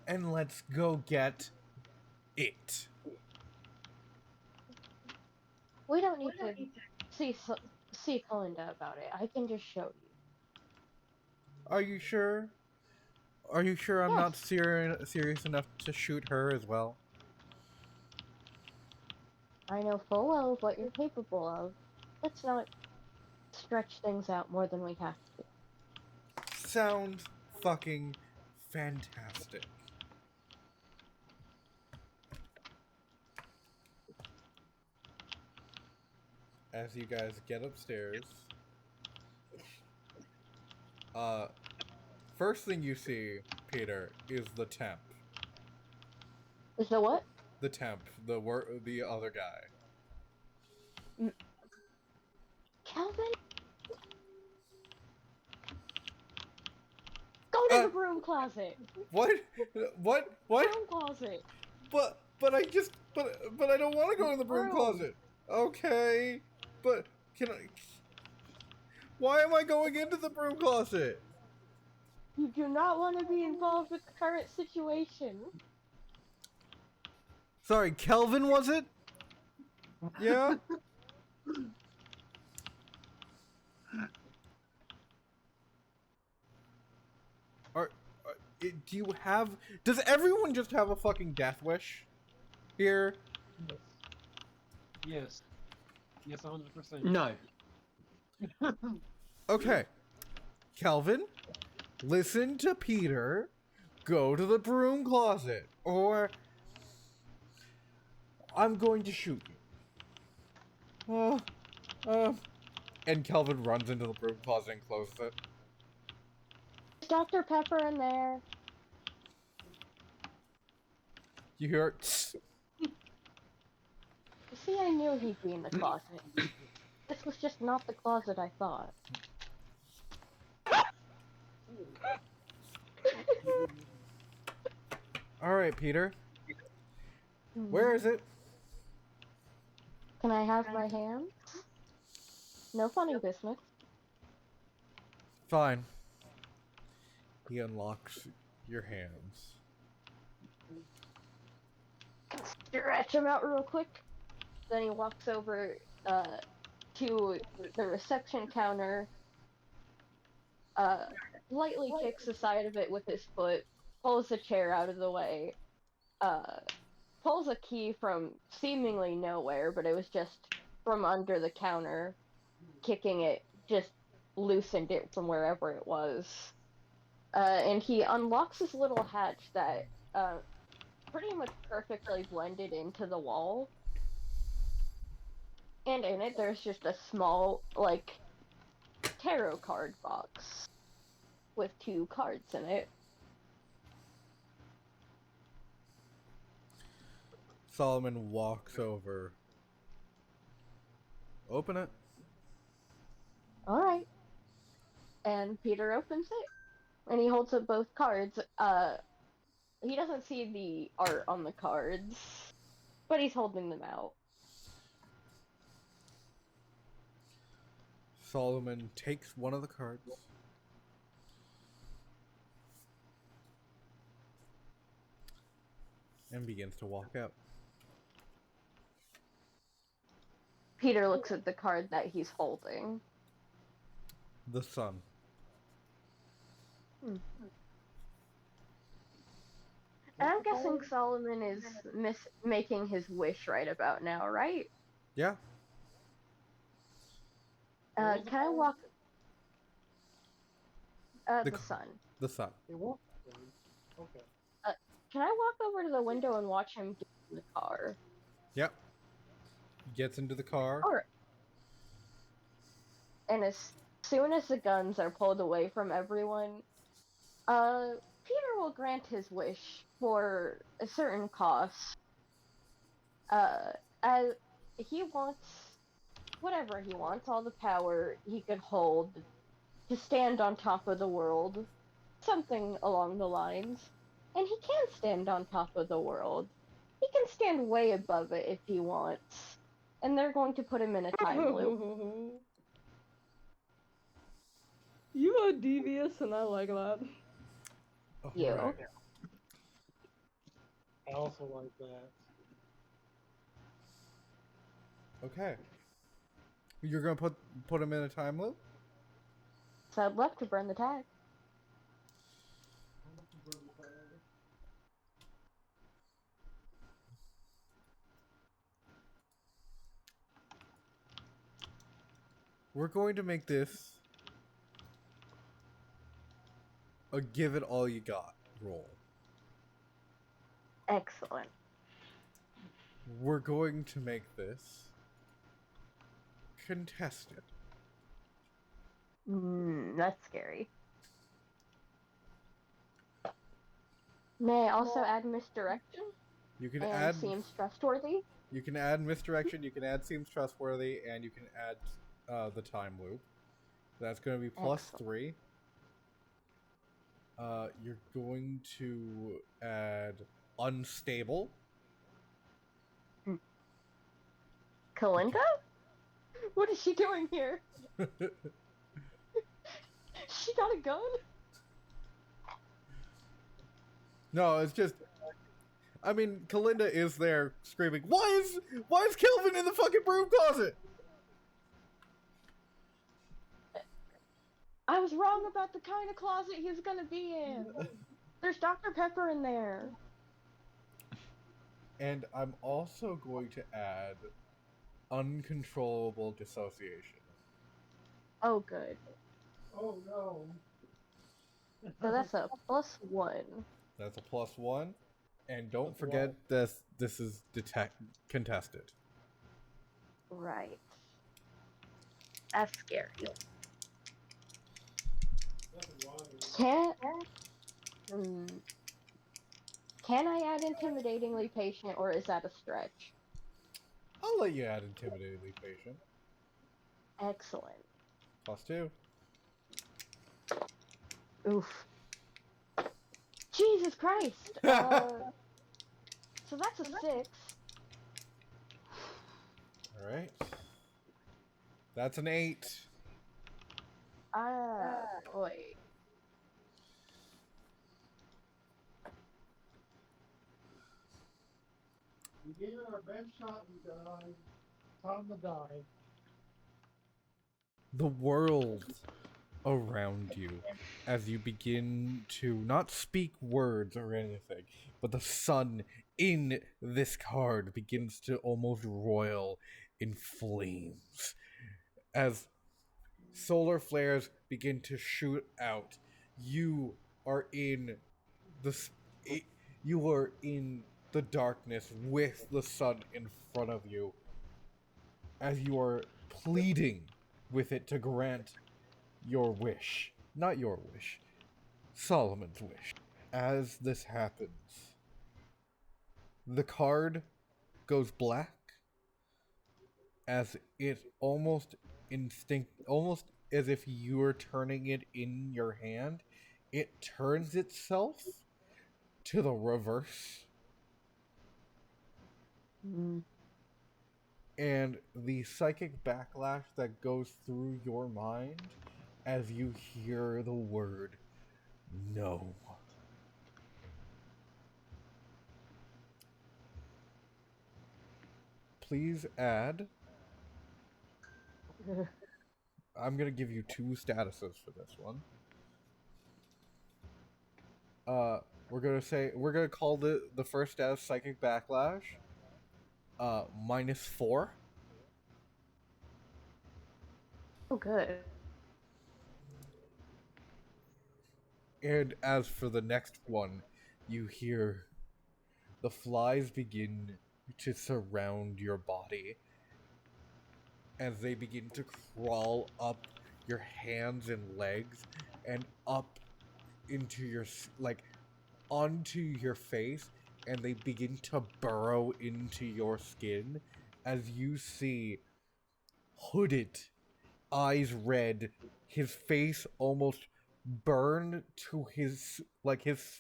and let's go get it. We don't need to see Kalinda about it. I can just show you. Are you sure? Are you sure I'm not serious enough to shoot her as well? I know full well what you're capable of. Let's not stretch things out more than we have to. Sounds fucking fantastic. As you guys get upstairs, first thing you see, Peter, is the temp. Is the what? The temp, the other guy. Calvin? Go to the broom closet! What? What? Broom closet! But I don't want to go in the broom Broom. closet. Okay, but Can I? Why am I going into the broom closet? You do not want to be involved with the current situation. Sorry, Kelvin, was it? Yeah. Do you have? Does everyone just have a fucking death wish here? Yes. Yes, 100%. No. Okay, Kelvin, listen to Peter. Go to the broom closet, or I'm going to shoot you. And Kelvin runs into the broom closet and closes it. Is Dr. Pepper in there? You hear it. You see, I knew he'd be in the closet. This was just not the closet I thought. All right, Peter. Where is it? Can I have my hands? No funny business. Fine. He unlocks your hands. Stretch him out real quick. Then he walks over to the reception counter, lightly kicks the side of it with his foot, pulls the chair out of the way, pulls a key from seemingly nowhere, but it was just from under the counter, kicking it, just loosened it from wherever it was. And he unlocks this little hatch that pretty much perfectly blended into the wall. And in it, there's just a small, like, tarot card box with 2 cards in it. Solomon walks over. Open it. Alright. And Peter opens it. And he holds up both cards. He doesn't see the art on the cards, but he's holding them out. Solomon takes one of the cards. And begins to walk out. Peter looks at the card that he's holding. The sun. And I'm guessing Solomon is making his wish right about now, right? Yeah. Can I walk... The the sun. The sun. It won't. Okay. Can I walk over to the window and watch him get in the car? Yep. He gets into the car. Alright. And as soon as the guns are pulled away from everyone, Peter will grant his wish for a certain cost. As he wants whatever he wants, all the power he could hold to stand on top of the world, something along the lines. And he can stand on top of the world. He can stand way above it if he wants. And they're going to put him in a time loop. You are devious, and I like that. You. Alright. I also like that. Okay. You're gonna put him in a time loop? So I'd love to burn the tag. We're going to make this a give it all you got roll. Excellent. We're going to make this contested. That's scary. May I also add misdirection? You can And add seems trustworthy? You can add misdirection, you can add seems trustworthy, and you can add the time loop. That's going to be plus Excellent. 3. You're going to add unstable. Kalinda? What is she doing here? She got a gun? No, it's just. I mean, Kalinda is there screaming, why is Kelvin in the fucking broom closet? I was wrong about the kind of closet he's gonna be in. There's Dr. Pepper in there. And I'm also going to add uncontrollable dissociation. Oh, good. Oh no. So that's a +1. That's a +1. And don't That's forget wild. this is contested. Right. That's scary. That's wild. Hmm. Can I add intimidatingly patient, or is that a stretch? I'll let you add intimidatingly patient. Excellent. +2. Oof. Jesus Christ! So that's a 6. Alright. That's an 8. Boy. We gave it our best shot, you guys. Time to die. The world around you, as you begin to not speak words or anything, but the sun in this card begins to almost roil in flames as solar flares begin to shoot out. You are in you are in the darkness with the sun in front of you as you are pleading with it to grant your wish. Not your wish. Solomon's wish. As this happens, the card goes black as it almost as if you were turning it in your hand. It turns itself to the reverse. Mm. And the psychic backlash that goes through your mind as you hear the word no. Please add. I'm gonna give you 2 statuses for this one. We're gonna call the first status psychic backlash. -4. Oh, good. And as for the next one, you hear the flies begin to surround your body as they begin to crawl up your hands and legs and up into your onto your face, and they begin to burrow into your skin as you see hooded, eyes red, his face almost burned to his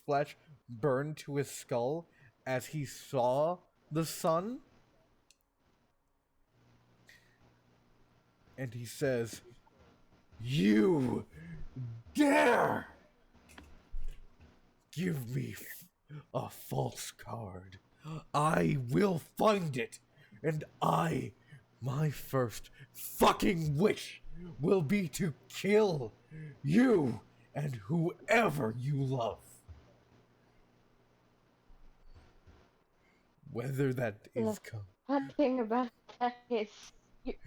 flesh burned to his skull as he saw the sun. And he says, "You dare give me a false card. I will find it, and my first fucking wish will be to kill you and whoever you love. Whether that is The fun thing about that is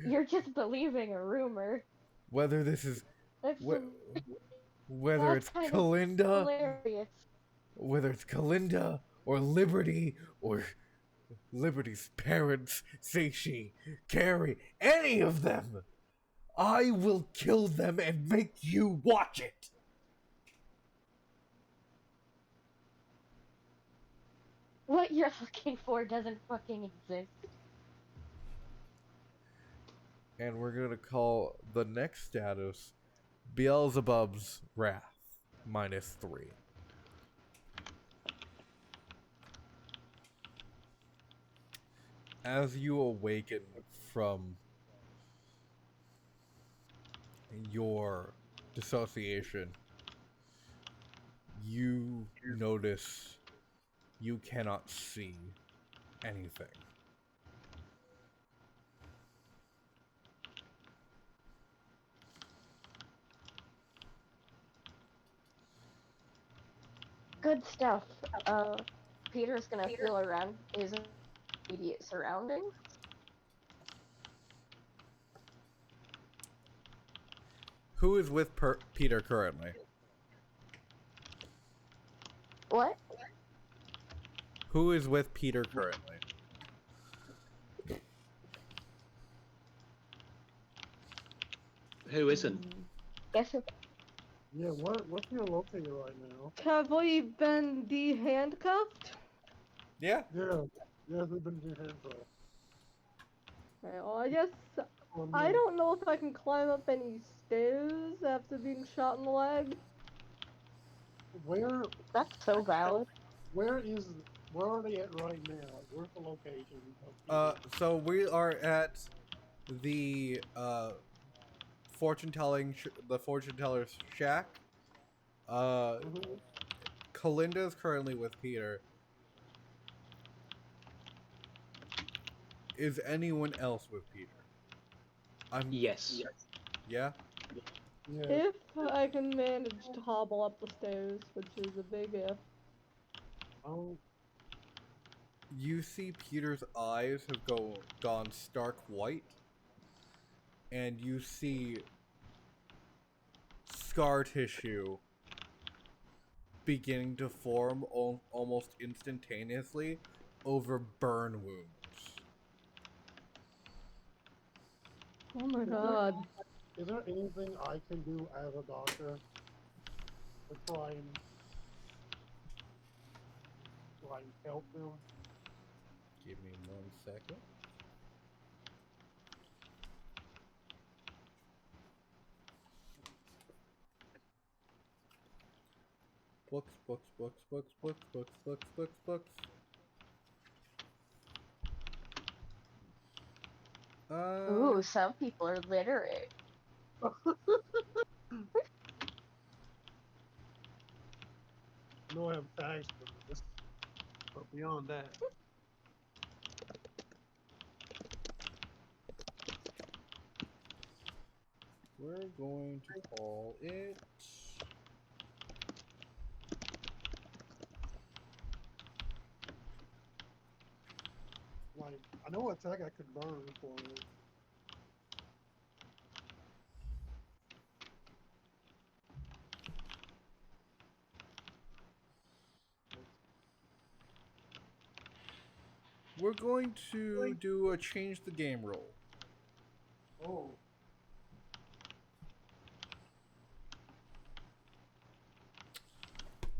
you're just believing a rumor. whether this is That's whether that's it's kind of Kalinda, hilarious. or Liberty or Liberty's parents, Seishi, Carrie, any of them, I will kill them and make you watch it. What you're looking for doesn't fucking exist. And we're gonna call the next status Beelzebub's Wrath, -3. As you awaken from your dissociation, you notice you cannot see anything. Good stuff. Peter's gonna feel around his immediate surroundings. Who is with Peter currently? What? Who is with Peter currently? Who isn't? Guess if Yeah, what's your locator right now? Have we been de-handcuffed? Yeah. Yeah, yeah, we've been doing handcuffs. Well, I guess Oh, I no. don't know if I can climb up any stairs after being shot in the leg. Where that's so valid. where are they at right now? Like, where's the location of Peter? So we are at the fortune teller's shack. Mhm. Kalinda is currently with Peter. Is anyone else with Peter? Yes. Yeah. Yeah. If I can manage to hobble up the stairs, which is a big if. Oh, You see Peter's eyes have gone stark white, and you see scar tissue beginning to form almost instantaneously over burn wounds. Oh my god. is there anything I can do as a doctor to try and help them? Give me 1 second. Books, books, books, books, books, books, books, books, books. Ooh, some people are literate. No, I have tags for this, but beyond that, we're going to call it. like, I know what tag I could burn for it. We're going to do a change the game roll. Oh,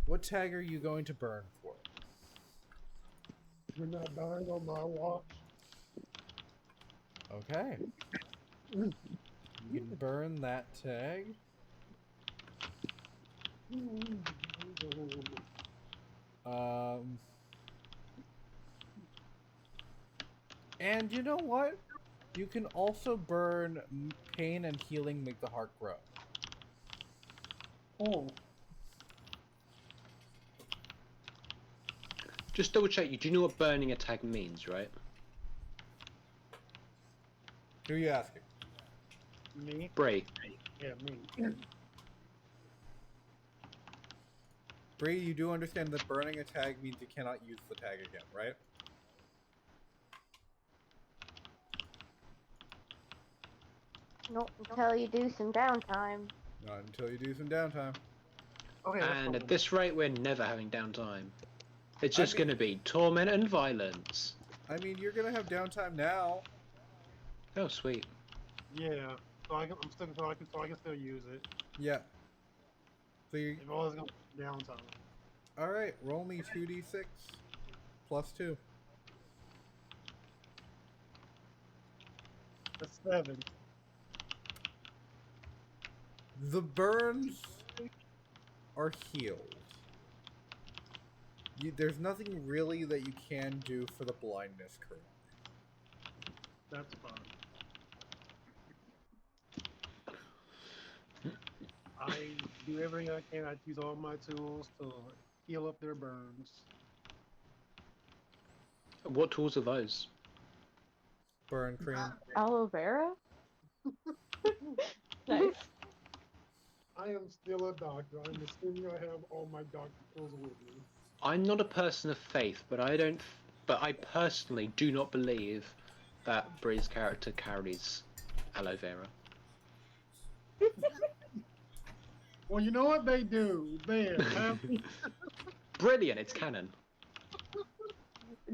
What tag are you going to burn for? you're not dying on my watch. Okay. You can burn that tag. And you know what? You can also burn pain and healing make the heart grow. Oh, Just double check. You do know what burning a tag means, right? Who are you asking? me? Bray. Yeah, me. Bree, you do understand that burning a tag means you cannot use the tag again, right? Not until you do some downtime. Not until you do some downtime. Okay, that's And cool. at this rate, we're never having downtime. It's I just mean- going to be torment and violence. I mean, you're gonna have downtime now. Oh, sweet. Yeah, so I can still use it. Yeah. So you. If I was gonna downtime. Alright, roll me 2d6 plus 2. That's 7. The burns are healed. There's nothing really that you can do for the blindness currently. That's fine. I do everything I can. I use all my tools to heal up their burns. What tools are those? Burn cream. Aloe vera? Nice. I am still a doctor. I'm assuming I have all my doctor tools with me. I'm not a person of faith, but I personally do not believe that Bree's character carries aloe vera. Well, you know what they do? There. Brilliant, it's canon.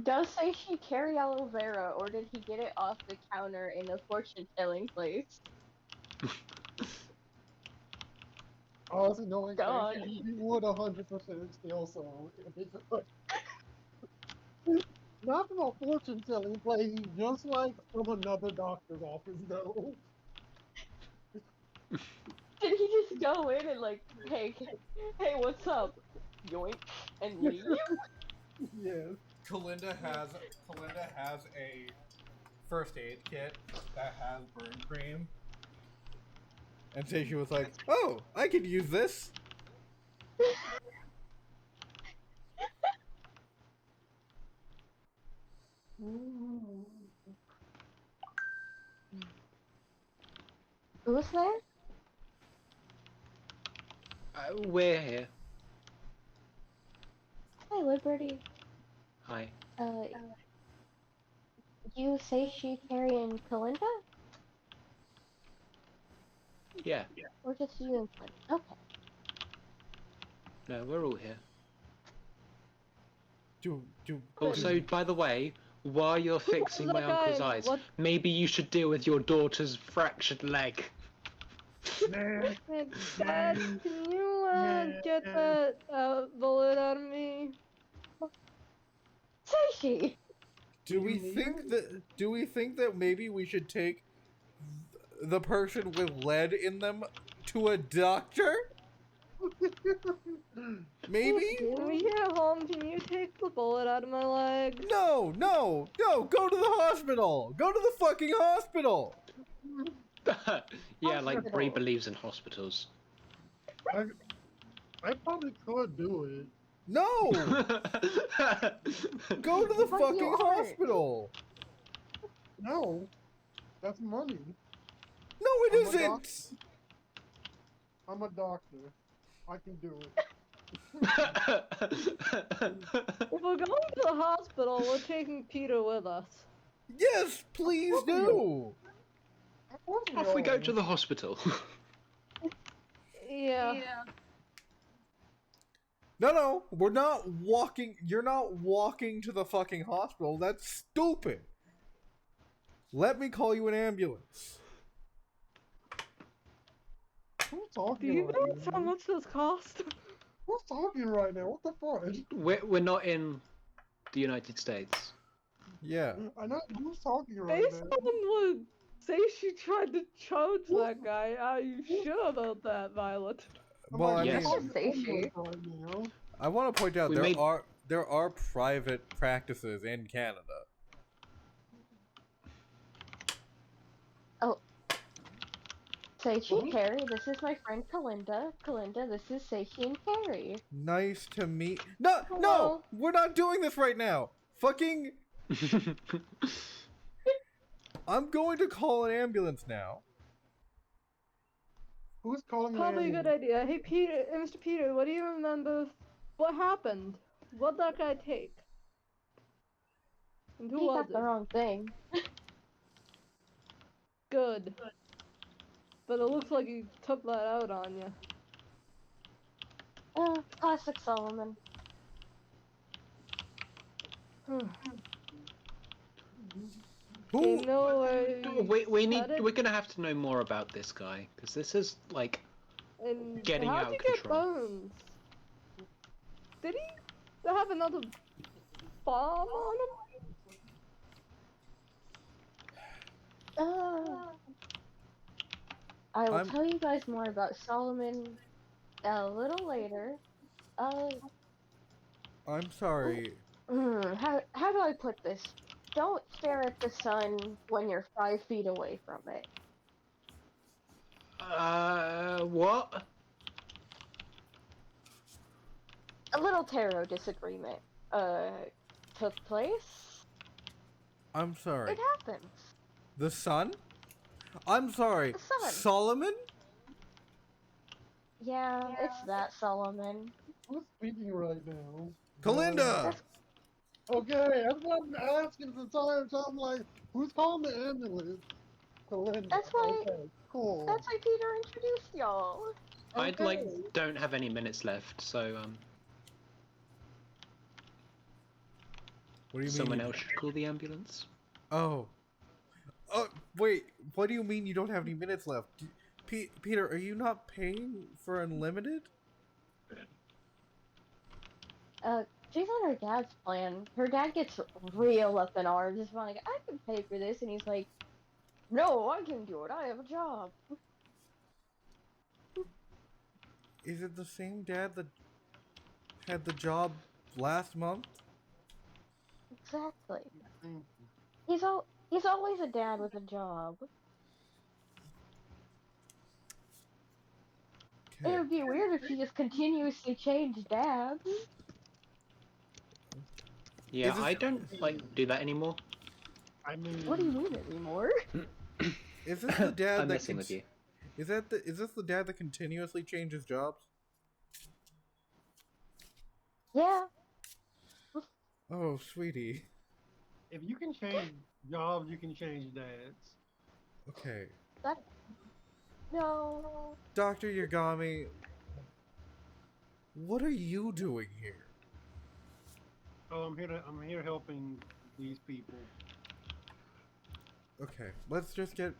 Does say she carry aloe vera, or did he get it off the counter in a fortune-telling place? Honestly, knowing God. he would 100% steal some. If he could. Not from a fortune-telling place, just like from another doctor's office, though. Did he just go in and like, hey, what's up? Yoink, and leave? Yes. Kalinda has a first aid kit that has burn cream. And so she was like, "Oh, I could use this." Who's there? We're here. Hi, Liberty. Hi. You say she carrying Kalinda? Yeah. Or just you and Clint? Okay. No, we're all here. Do Also, by the way, while you're fixing that my uncle's guy? eyes, What? maybe you should deal with your daughter's fractured leg. Man, Hey, Dad, can you Yeah. get that bullet out of me? Say she! do we You need think it? that maybe we should take the person with lead in them to a doctor? Maybe? When we get home, can you take the bullet out of my leg? No, go to the hospital. Go to the fucking hospital. Yeah, like Bree Hospital. believes in hospitals. I probably could do it. No, go to the But fucking you aren't. hospital. No, that's money. No, it I'm a isn't. I'm a doctor. I can do it. If we're going to the hospital, we're taking Peter with us. Yes, please do. Of course Off we go are. to the hospital. Yeah. No, we're not walking. You're not walking to the fucking hospital. That's stupid. Let me call you an ambulance. Who's Do talking you right know how now? much this cost? Who's talking right now? What the fuck? We're not in the United States. Yeah. I know who's talking right Based now. on what say she tried to charge that guy, are you sure about that, Violet? Well, I Yes. mean, calling Say the she. ambulance right now. I want to point out We there made- are private practices in Canada. Seichi and Carrie, this is my friend Kalinda. Kalinda, this is Seichi and Carrie. Nice to meet. No, Hello. we're not doing this right now. Fucking, I'm going to call an ambulance now. Who's calling the Probably a good ambulance? idea. Hey, Peter, Mr. Peter, what do you remember? What happened? What'd that guy take? And who He was got the it? wrong thing. Good. But it looks like he took that out on you. Classic Solomon. Do Who? you know where We're gonna have to know more about this guy because this is like And getting how'd out you of get control. bones? Did he have another bomb on him? I will I'm- tell you guys more about Solomon a little later. I'm sorry. How do I put this? Don't stare at the sun when you're 5 feet away from it. What? a little tarot disagreement took place. I'm sorry. It happens. The son? I'm sorry. The son. Solomon? Yeah, it's that Solomon. Who's speaking right now? Kalinda! Okay, that's what I'm asking the entire time. I'm like, who's calling the ambulance? Kalinda. That's why. Okay, cool. That's why Peter introduced y'all. I'd Okay. don't have any minutes left, so What do you someone mean? else should call the ambulance. Oh. Oh, wait. What do you mean you don't have any minutes left? Peter, are you not paying for unlimited? She's on her dad's plan. Her dad gets real up in arms. Just like, I can pay for this, and he's like, no, I can do it. I have a job. Is it the same dad that had the job last month? Exactly. He's always a dad with a job. Okay. It would be weird if he just continuously changed dads. Yeah, Is this- I don't like do that anymore. I mean, What do you mean anymore? Is this the dad I'm that messing with you. Is this the dad that continuously changes jobs? Yeah. Oh, sweetie. if you can change jobs, you can change dads. Okay. No. Dr. Yagami, what are you doing here? Oh, I'm here helping these people. Okay, let's just get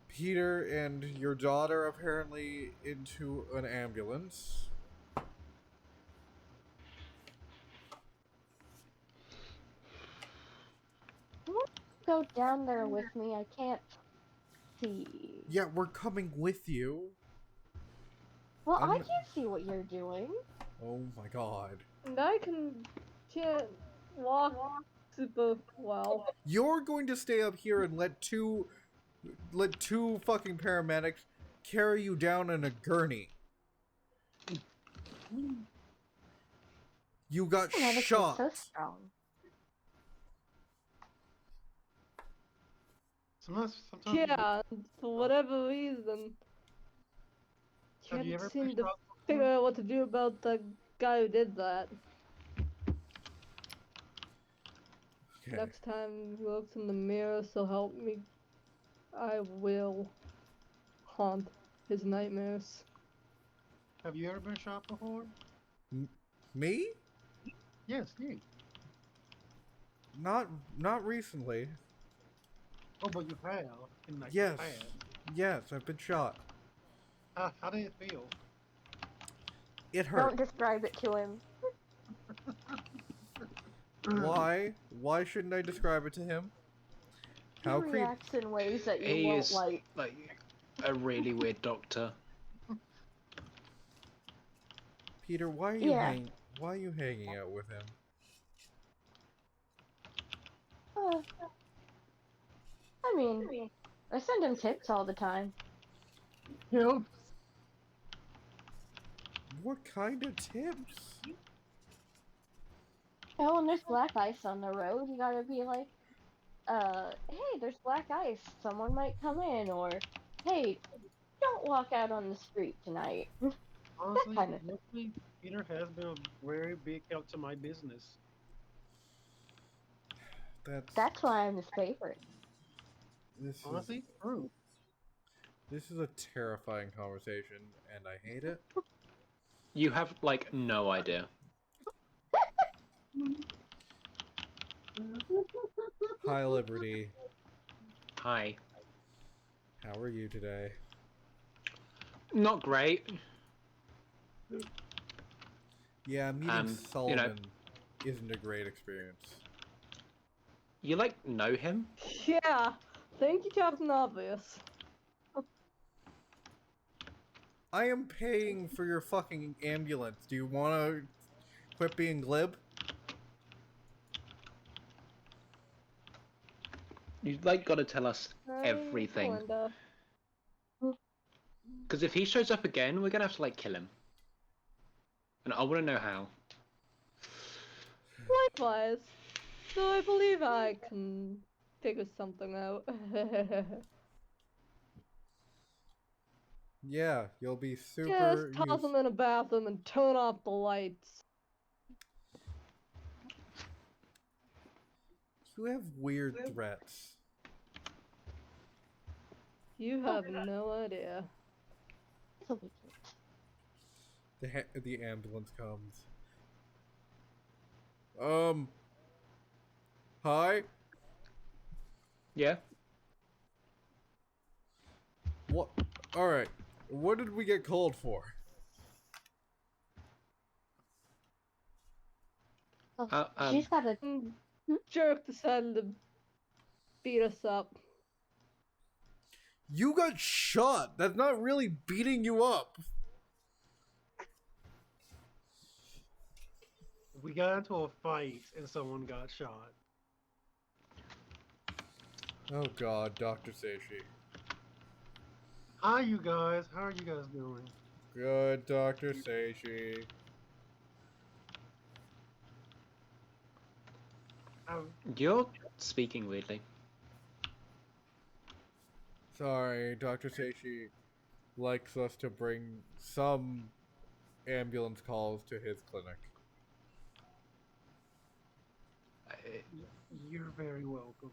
Peter and your daughter apparently into an ambulance. You want to go down there with me? I can't see. Yeah, we're coming with you. Well, I I'm- can't see what you're doing. Oh my god. And I can't walk super well. You're going to stay up here and let two fucking paramedics carry you down in a gurney. You got Oh, that makes me shot. so strong. Sometimes Yeah, and for whatever reason, Have you can't ever seem pushed to out figure out what to do about the guy who did that. Okay. Next time he looks in the mirror, so help me, I will haunt his nightmares. Have you ever been shot before? Me? Yes, you. Not recently. Oh, but you have in like Yes. the past. Yes, I've been shot. How did it feel? It Don't hurt. describe it to him. Why? Why shouldn't I describe it to him? He How creep? reacts in ways that you He won't is like. like a really weird doctor. Peter, why are you hanging out with him? I mean, I send him tips all the time. Yep. What kind of tips? Oh, when there's black ice on the road, you gotta be like, hey, there's black ice. Someone might come in, or, hey, don't walk out on the street tonight. Honestly, kind of- honestly, Peter has been a very big help to my business. That's why I'm his favorite. This Honestly, true. this is a terrifying conversation, and I hate it. You have like no idea. Hi, Liberty. Hi. How are you today? Not great. Yeah, meeting You know- Solomon isn't a great experience. You like know him? Yeah, thank you, Captain Obvious. I am paying for your fucking ambulance. Do you want to quit being glib? You like gotta tell us I'm everything. Melinda. Because if he shows up again, we're gonna have to like kill him. And I want to know how. Likewise. Though I believe I can figure something out. Yeah, you'll be Just super toss them in a bathroom and turn off the lights. You have weird threats. You have no idea. It'll be cute. The ambulance comes. Hi? Yeah. What? Alright. What did we get called for? Oh, Um, she's got a. Jerk decided to beat us up. You got shot! That's not really beating you up! We got into a fight and someone got shot. Oh god, Dr. Seishi. Hi, you guys. How are you guys doing? Good, Dr. Seishi. You're speaking weirdly. Sorry, Dr. Seishi likes us to bring some ambulance calls to his clinic. You're very welcome.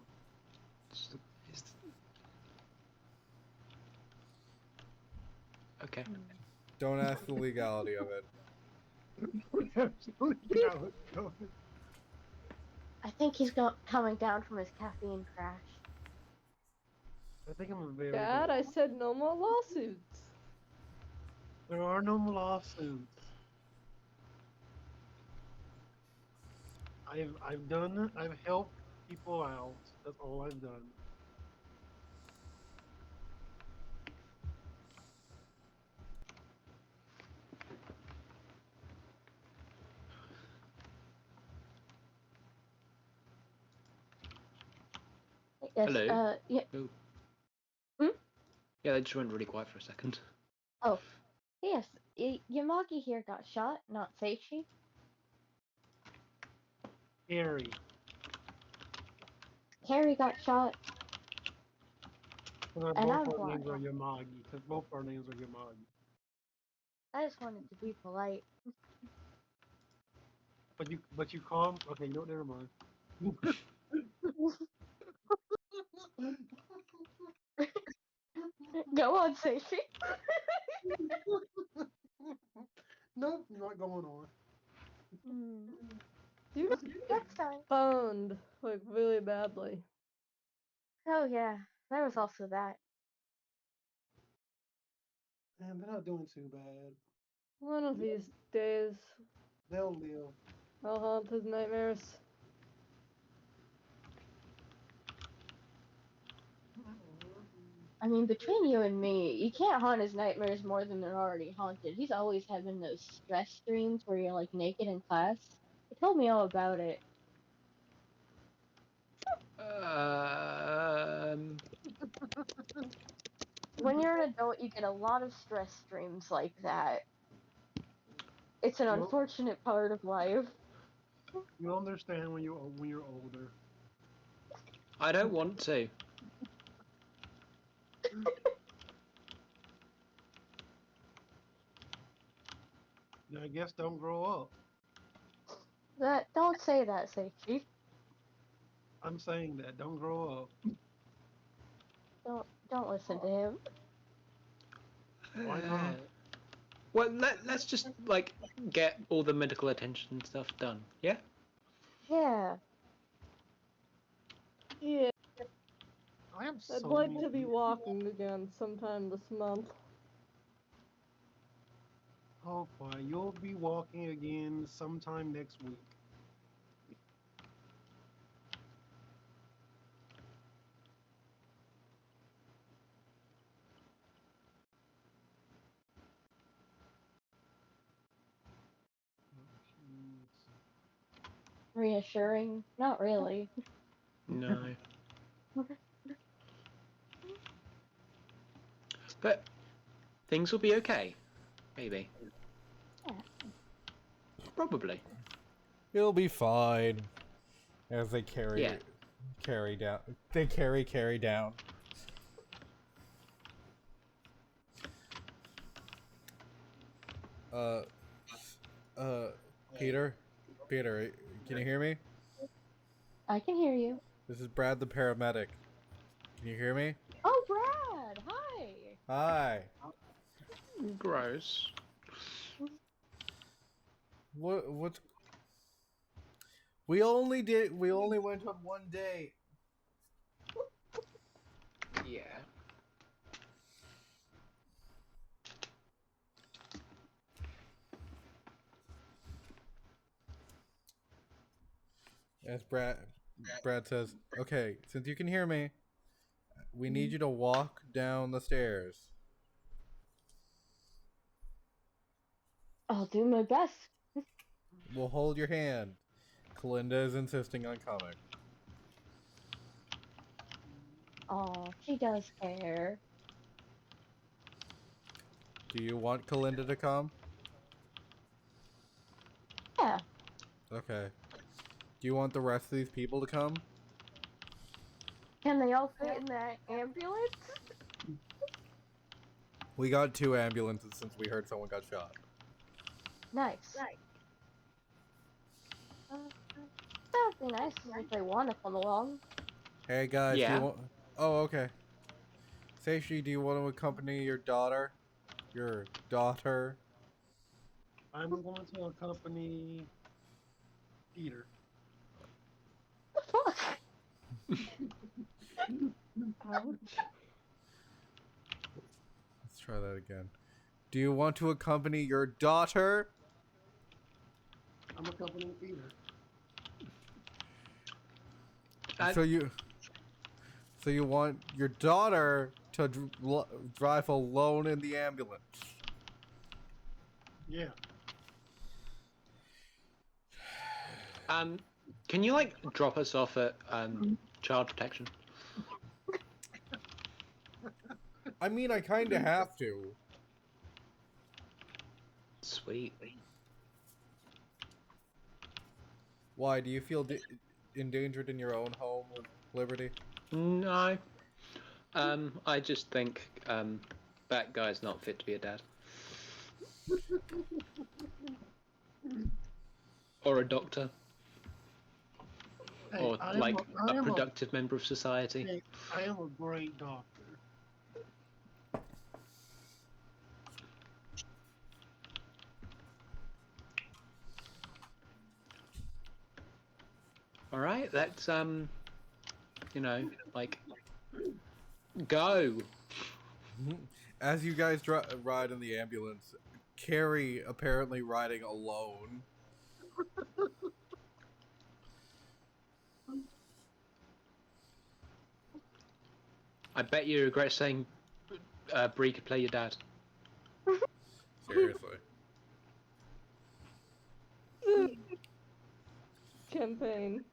Okay. Don't ask the legality of it. I think he's coming down from his caffeine crash. I think I'm a very Dad, I said no more lawsuits. There are no lawsuits. I've helped people out. That's all I've done. Yes, Hello. yeah. Oh. Hmm? Yeah, they just went really quiet for a second. Oh, yes. Yamagi here got shot, not Seishi. Harry. Harry got shot, And and both I'm our blind. names are Yamagi. Because both our names are Yamagi. I just wanted to be polite. But you calm. Okay, no, never mind. Go on, Seishi. Nope, not going on. You got Next time. boned, like, really badly. Oh yeah, there was also that. Man, they're not doing too bad. One of these days, They'll live. I'll haunt his nightmares. I mean, between you and me, you can't haunt his nightmares more than they're already haunted. He's always having those stress dreams where you're like naked in class. He told me all about it. When you're an adult, you get a lot of stress dreams like that. It's an unfortunate part of life. You'll understand when you're older. I don't want to. I guess don't grow up. Don't say that, Seichi. I'm saying that. Don't grow up. Don't listen to him. Why not? Well, let's just like get all the medical attention stuff done. Yeah. Yeah. Yeah, I have I'd so like many. to be walking again sometime this month. Oh, boy, you'll be walking again sometime next week. Reassuring? Not really. No. But things will be okay. Maybe. Yeah. Probably. He'll be fine. As they Yeah. carry down. They carry down. Uh, Peter, can you hear me? I can hear you. This is Brad the paramedic. Can you hear me? Oh, Brad! Hi! Hi. Gross. What's we only went on one date. Yeah. As Brad says, okay, since you can hear me, we need you to walk down the stairs. I'll do my best. We'll hold your hand. Kalinda is insisting on coming. Oh, she does care. Do you want Kalinda to come? Yeah. Okay. Do you want the rest of these people to come? Can they all fit in that ambulance? We got 2 ambulances since we heard someone got shot. Nice. That'd be nice if they want to come along. Hey guys, do Yeah. you want... Oh, okay. Seishi, do you want to accompany your daughter? Your daughter? I'm going to accompany Peter. Fuck! Ouch. Let's try that again. Do you want to accompany your daughter? I'm accompanying Peter. So you want your daughter to drive alone in the ambulance? Yeah. Can you like drop us off at child protection? I mean, I kind of have to. Sweet. Why? Do you feel endangered in your own home with Liberty? No. I just think that guy's not fit to be a dad. Or a doctor. Hey, Or I like am a productive member of society. Hey, I am a great doctor. Alright, that's you know, like go. As you guys ride in the ambulance, Carrie apparently riding alone. I bet you regret saying Bree could play your dad. Seriously. Campaign.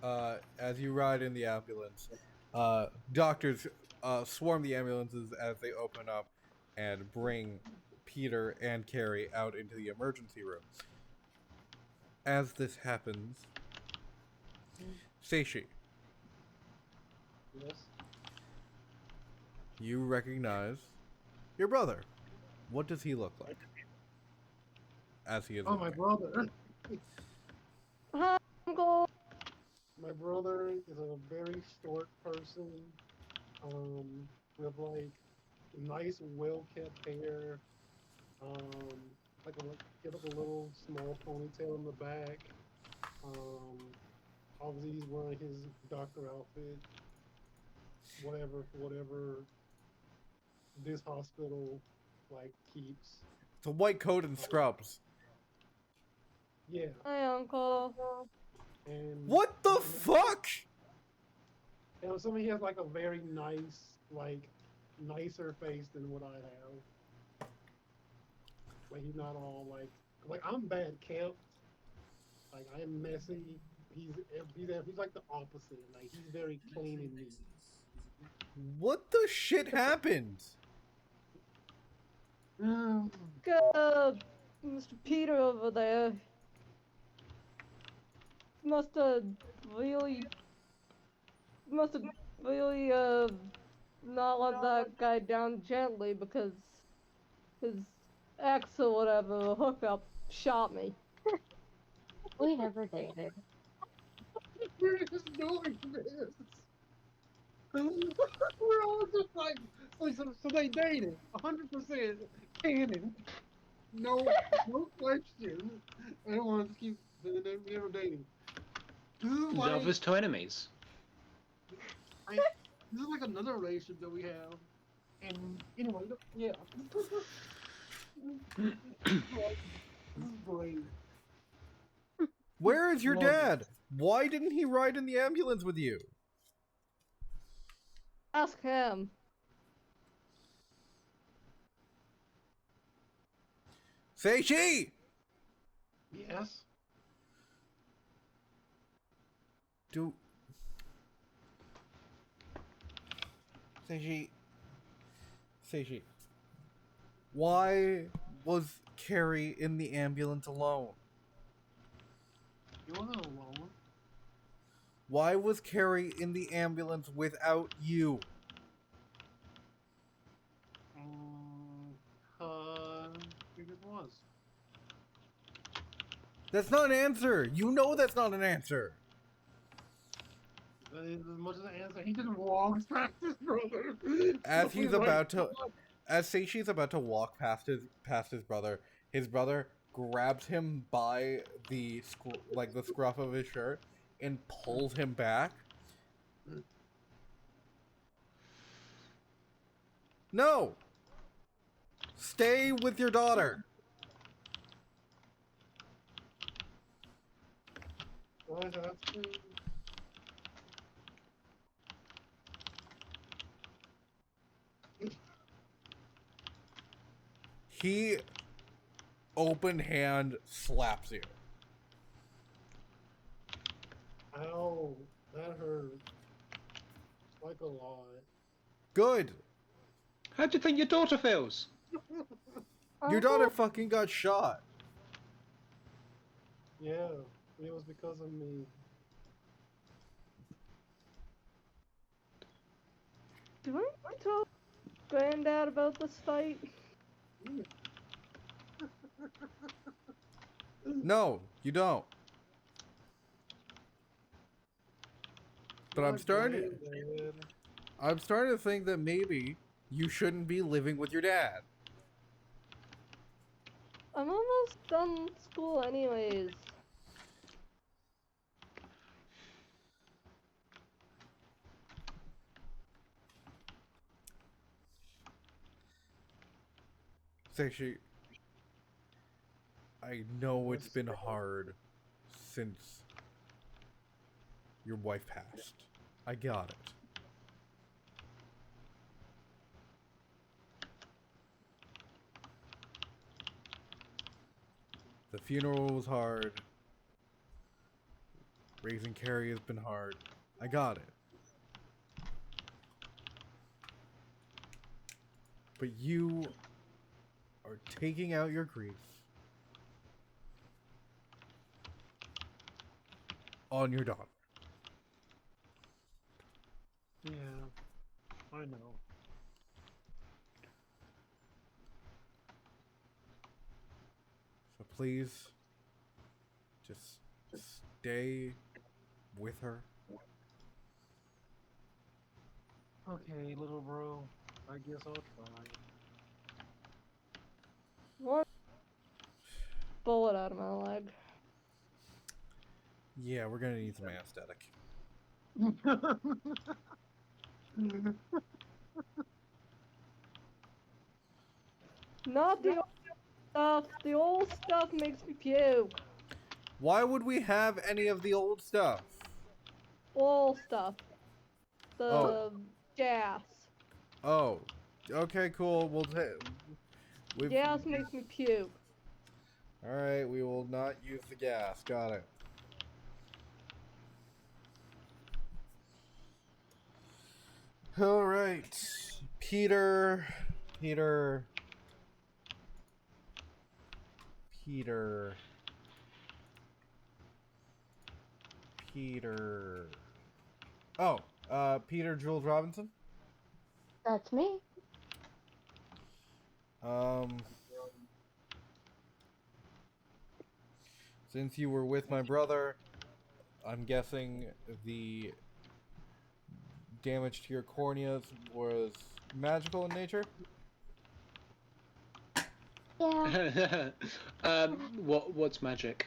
As you ride in the ambulance, doctors swarm the ambulances as they open up and bring Peter and Carrie out into the emergency room. As this happens, Seishi, Yes. you recognize your brother. What does he look like? As he is. Oh, my brother. Hi, Uncle. My brother is a very short person, with like nice, well-kept hair, like get up a little small ponytail in the back. Obviously he's wearing his doctor outfit, whatever this hospital like keeps. It's a white coat and scrubs. Yeah, Hi, Uncle. and What the fuck? and I'm assuming he has like a very nice, like nicer face than what I have. Like he's not all like I'm bad kept. Like I am messy. He's like the opposite. Like he's very clean and neat. What the shit happened? Mr. Peter over there. must have really not let that guy down gently because his ex or whatever hookup shot me. We never dated. We're just doing this. We're all just like, so they dated, 100% canon, no questions. Everyone just keep they never dated. This is like Lovers to enemies. this is like another relationship that we have, and anyway, yeah. This is great. Where is your Love dad? Why didn't he ride in the ambulance with you? Ask him. Seishi! Yes. Seishi. Why was Carrie in the ambulance alone? You wasn't alone. Why was Carrie in the ambulance without you? It just was. That's not an answer. You know that's not an answer. That is as much as an answer. He just walks past his brother. As Seishi's about to walk past his brother grabs him by the scruff of his shirt and pulls him back. No! Stay with your daughter. That's true. He open hand slaps you. Ow, that hurt. Like a lot. Good. How do you think your daughter feels? Your daughter fucking got shot. Yeah, it was because of me. Do I tell Granddad about this fight? No, you don't. But I'm starting to think that maybe you shouldn't be living with your dad. I'm almost done school anyways. Seishi, I know it's been hard since your wife passed. I got it. The funeral was hard. Raising Carrie has been hard. I got it. But you are taking out your grief on your daughter. Yeah, I know. So please, just stay with her. Okay, little bro. I guess I'll try. One bullet out of my leg. Yeah, we're gonna need some anesthetic. Not the old stuff. The old stuff makes me puke. Why would we have any of the old stuff? Old stuff. The Oh. gas. Oh, okay, cool. Gas makes me puke. All right, we will not use the gas. Got it. All right, Peter. Peter. Oh, Peter Jules Robinson. That's me. Since you were with my brother, I'm guessing the damage to your corneas was magical in nature? Yeah. What's magic?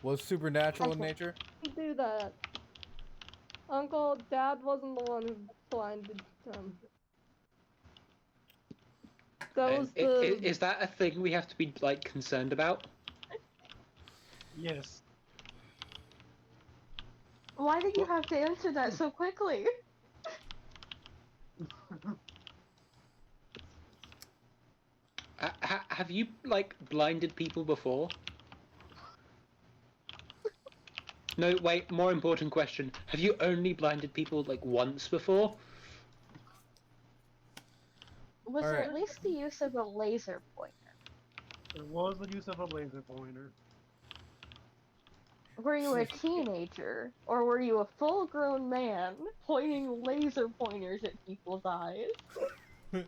Was supernatural in nature? Do that. Uncle, Dad wasn't the one who blinded him. That was the. Is that a thing we have to be like concerned about? Yes. Why did you have to answer that so quickly? Have you like blinded people before? No, wait. More important question: have you only blinded people like once before? Was All there right. at least the use of a laser pointer? There was the use of a laser pointer. Were you a teenager, or were you a full-grown man pointing laser pointers at people's eyes? To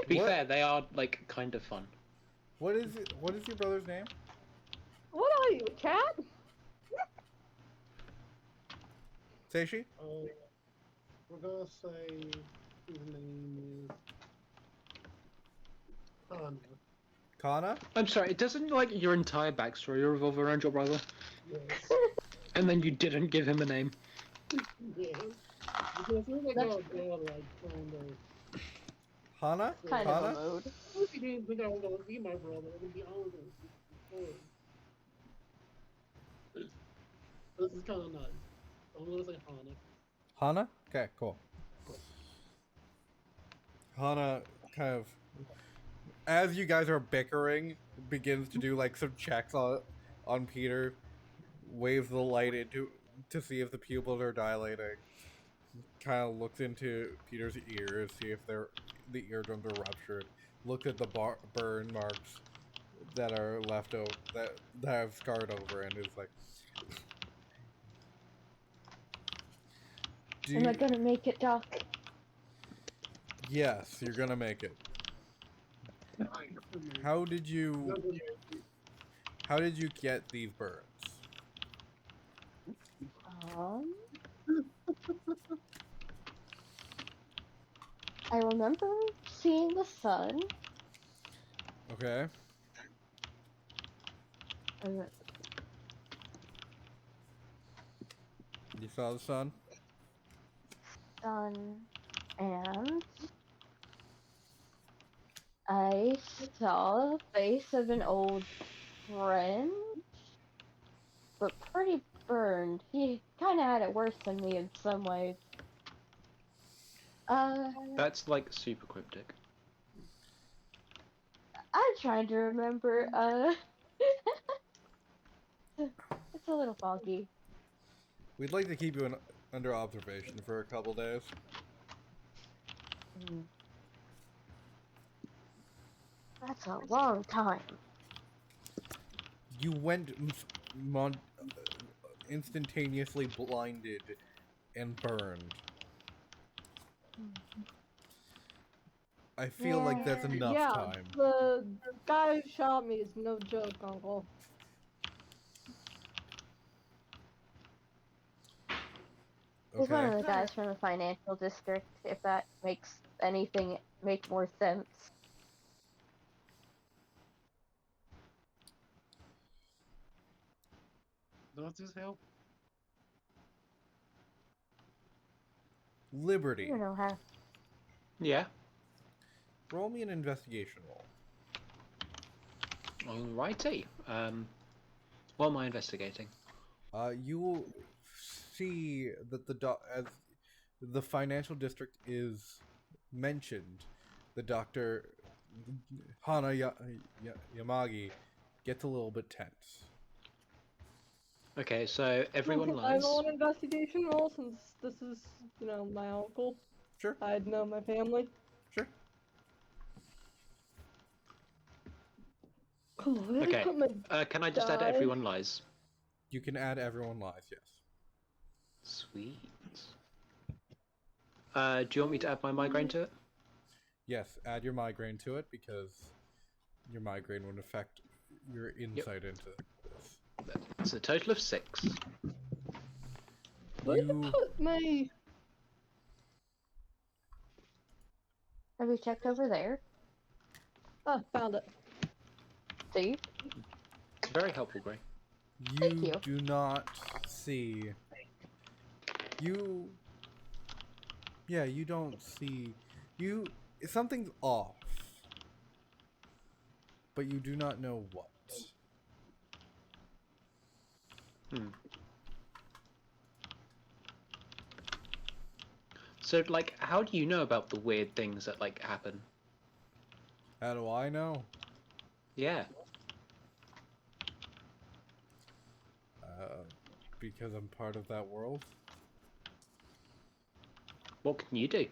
be What- fair, they are like kind of fun. What is it? What is your brother's name? What are you, a cat? Seishi? We're gonna say his name is Hana. Kana? I'm sorry. It doesn't like your entire backstory revolve around your brother, Yes. and then you didn't give him a name. Yes. Because we're like, oh god, like kind of. Hana? Kind of a Kana? mode. If you didn't think I was gonna be my brother, it would be honest. This is kind of nice. I'm gonna say Hana. Hana? Okay, cool. Hana kind of, as you guys are bickering, begins to do like some checks on Peter, waves the light into to see if the pupils are dilating. Kind of looks into Peter's ears, see if the eardrums are ruptured. Looks at the burn marks that are left over that have scarred over, and is like, Am I gonna make it, Doc? Yes, you're gonna make it. How did you get these burns? I remember seeing the sun. Okay. And You saw the sun? sun, and I saw the face of an old friend, but pretty burned. He kind of had it worse than me in some ways. That's like super cryptic. I'm trying to remember. It's a little foggy. We'd like to keep you under observation for a couple days. That's a long time. You went instantaneously blinded and burned. I feel like that's enough time. The guy who shot me is no joke, Uncle. He's one of Okay. the guys from the financial district, if that makes anything make more sense. Does this help? Liberty. You know how. Yeah. Roll me an investigation roll. Alrighty. What am I investigating? You will see that as the financial district is mentioned, the Dr. Hana Yamagi gets a little bit tense. Okay, so everyone I lies. roll an investigation roll since this is, my uncle. Sure. I'd know my family. Sure. Come on, Okay. got my Can I just add die. everyone lies? You can add everyone lies, yes. Sweet. Do you want me to add my migraine to it? Yes, add your migraine to it because your migraine would affect your insight into this. It's a total of 6. Where did you put my... Have you checked over there? Ah, found it. See? It's very helpful, Gray. Thank You you. do not see. You. Yeah, you don't see. You. Something's off. But you do not know what. So, like, how do you know about the weird things that, like, happen? How do I know? Yeah. Because I'm part of that world. What can you do?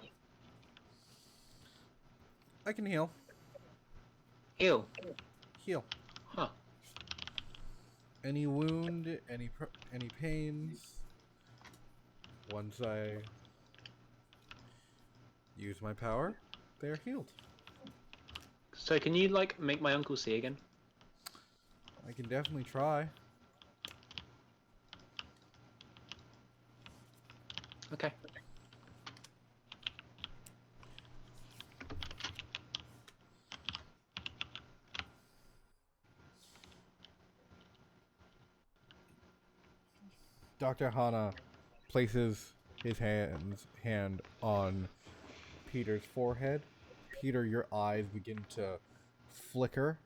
I can heal. Heal. Heal. Huh. Any wound, any pains. Once I use my power, they are healed. So can you, like, make my uncle see again? I can definitely try. Okay. Dr. Hana places his hand on Peter's forehead. Peter, your eyes begin to flicker.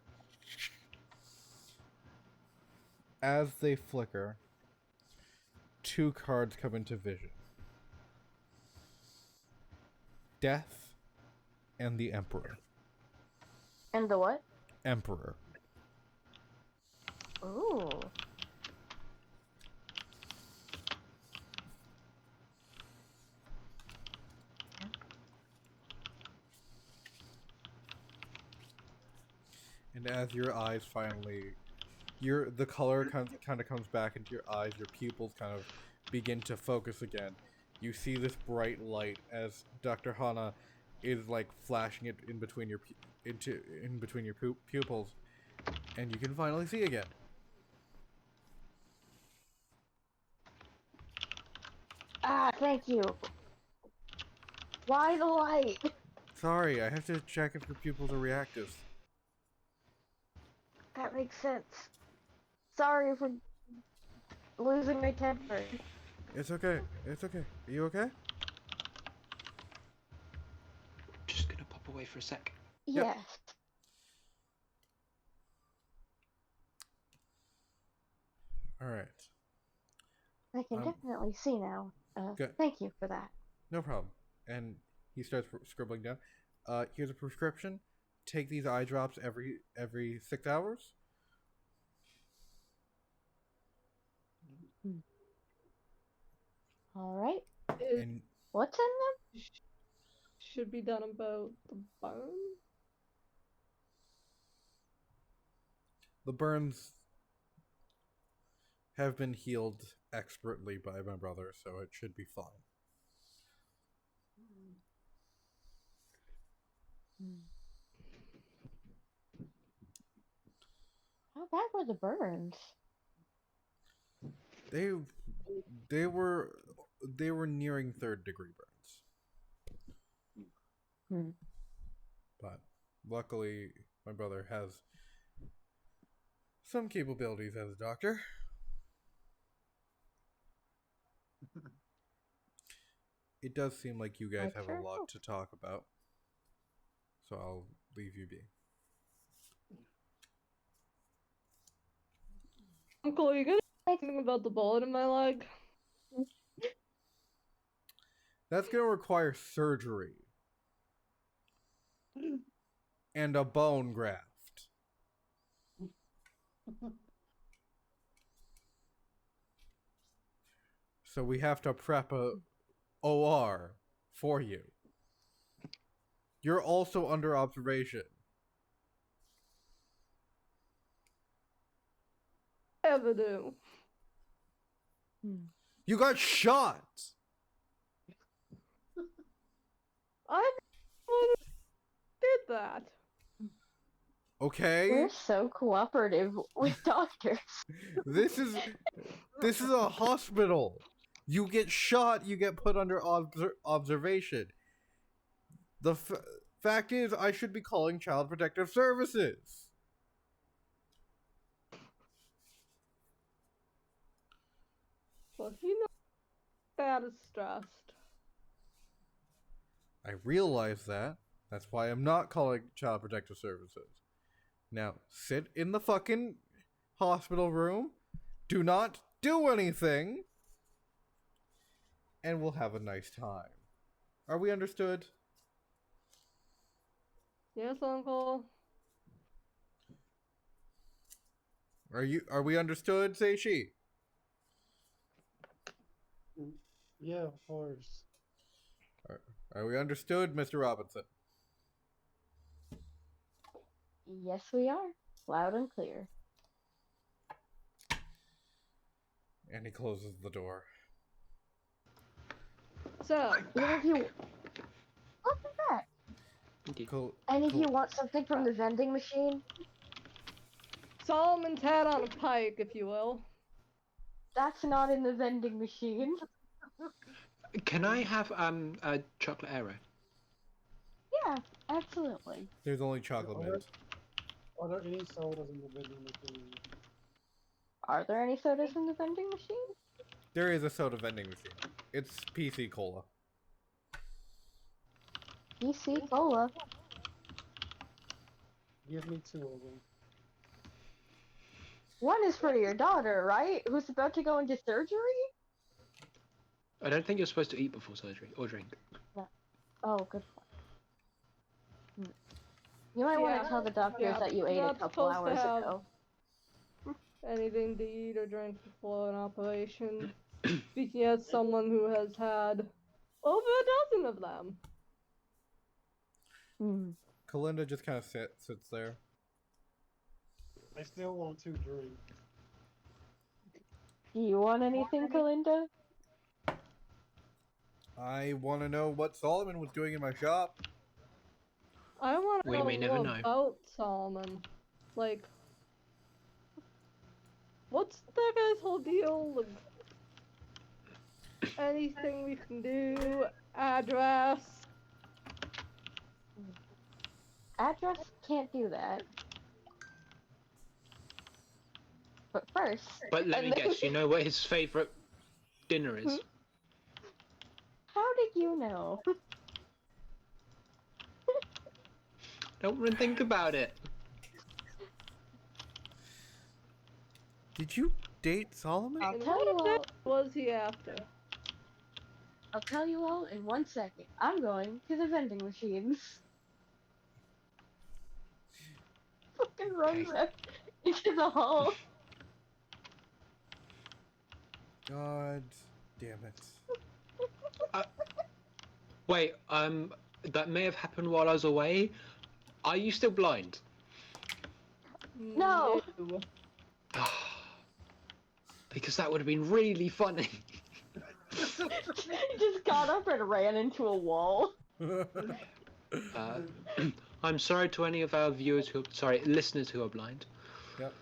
As they flicker, 2 cards come into vision. Death and the Emperor. And the what? Emperor. Ooh. And as your eyes finally, the color kind of comes back into your eyes. Your pupils kind of begin to focus again. You see this bright light as Dr. Hana is like flashing it in between your pupils, and you can finally see again. Ah, thank you. Why the light? Sorry, I have to check if your pupils are reactive. That makes sense. Sorry for losing my temper. It's okay. It's okay. Are you okay? Just gonna pop away for a sec. Yep. Yes. All right. I can definitely see now. Good. Thank you for that. No problem. And he starts scribbling down. Here's a prescription. Take these eye drops every 6 hours. All right. And What's in them? Should be done about the bone? the burns have been healed expertly by my brother, so it should be fine. How bad were the burns? They were nearing 3rd-degree burns. But luckily, my brother has some capabilities as a doctor. It does seem like you guys I have sure a lot hope. to talk about, so I'll leave you be. Uncle, are you gonna say something about the bullet in my leg? That's going to require surgery and a bone graft. So we have to prep a OR for you. You're also under observation. ever do? You got shot! I wouldn't did that. Okay? We're so cooperative with doctors. This is a hospital. You get shot, you get put under observation. The fact is, I should be calling Child Protective Services. Well, you know, bad is stressed. I realize that. That's why I'm not calling Child Protective Services. Now, sit in the fucking hospital room. Do not do anything. And we'll have a nice time. Are we understood? Yes, Uncle. Are we understood, Seishi? Yeah, of course. Are we understood, Mr. Robinson? Yes, we are. Loud and clear. And he closes the door. So, Any of you... Welcome back. Any of you want something from the vending machine? Solomon's head on a pike, if you will. That's not in the vending machine. Can I have a chocolate arrow? Yeah, absolutely. There's only chocolate mint. Are there any sodas in the vending machine? Are there any sodas in the vending machine? There is a soda vending machine. It's PC Cola. PC Cola. Give me 2 of them. One is for your daughter, right? Who's about to go into surgery? I don't think you're supposed to eat before surgery or drink. No. Oh, good point. You might want to tell the doctors that you ate a not couple supposed to hours have ago. anything to eat or drink before an operation. Speaking as someone who has had over a dozen of them. Kalinda just kind of sits there. I still want to drink. Do you want anything, Kalinda? I want to know what Solomon was doing in my shop. I want to We may never know know. about Solomon. Like, what's that guy's whole deal? Like, anything we can do? Address? Address can't do that. But first... But let me guess, you know what his favourite dinner is? How did you know? Don't even think about it. Did you date Solomon? I'll And tell you all. what was he after? I'll tell you all in 1 second. I'm going to the vending machines. Fucking runs Okay. out into the hall. God damn it. Wait, that may have happened while I was away. Are you still blind? No. Because that would have been really funny. Just got up and ran into a wall. I'm sorry to any of our listeners who are blind. Yep.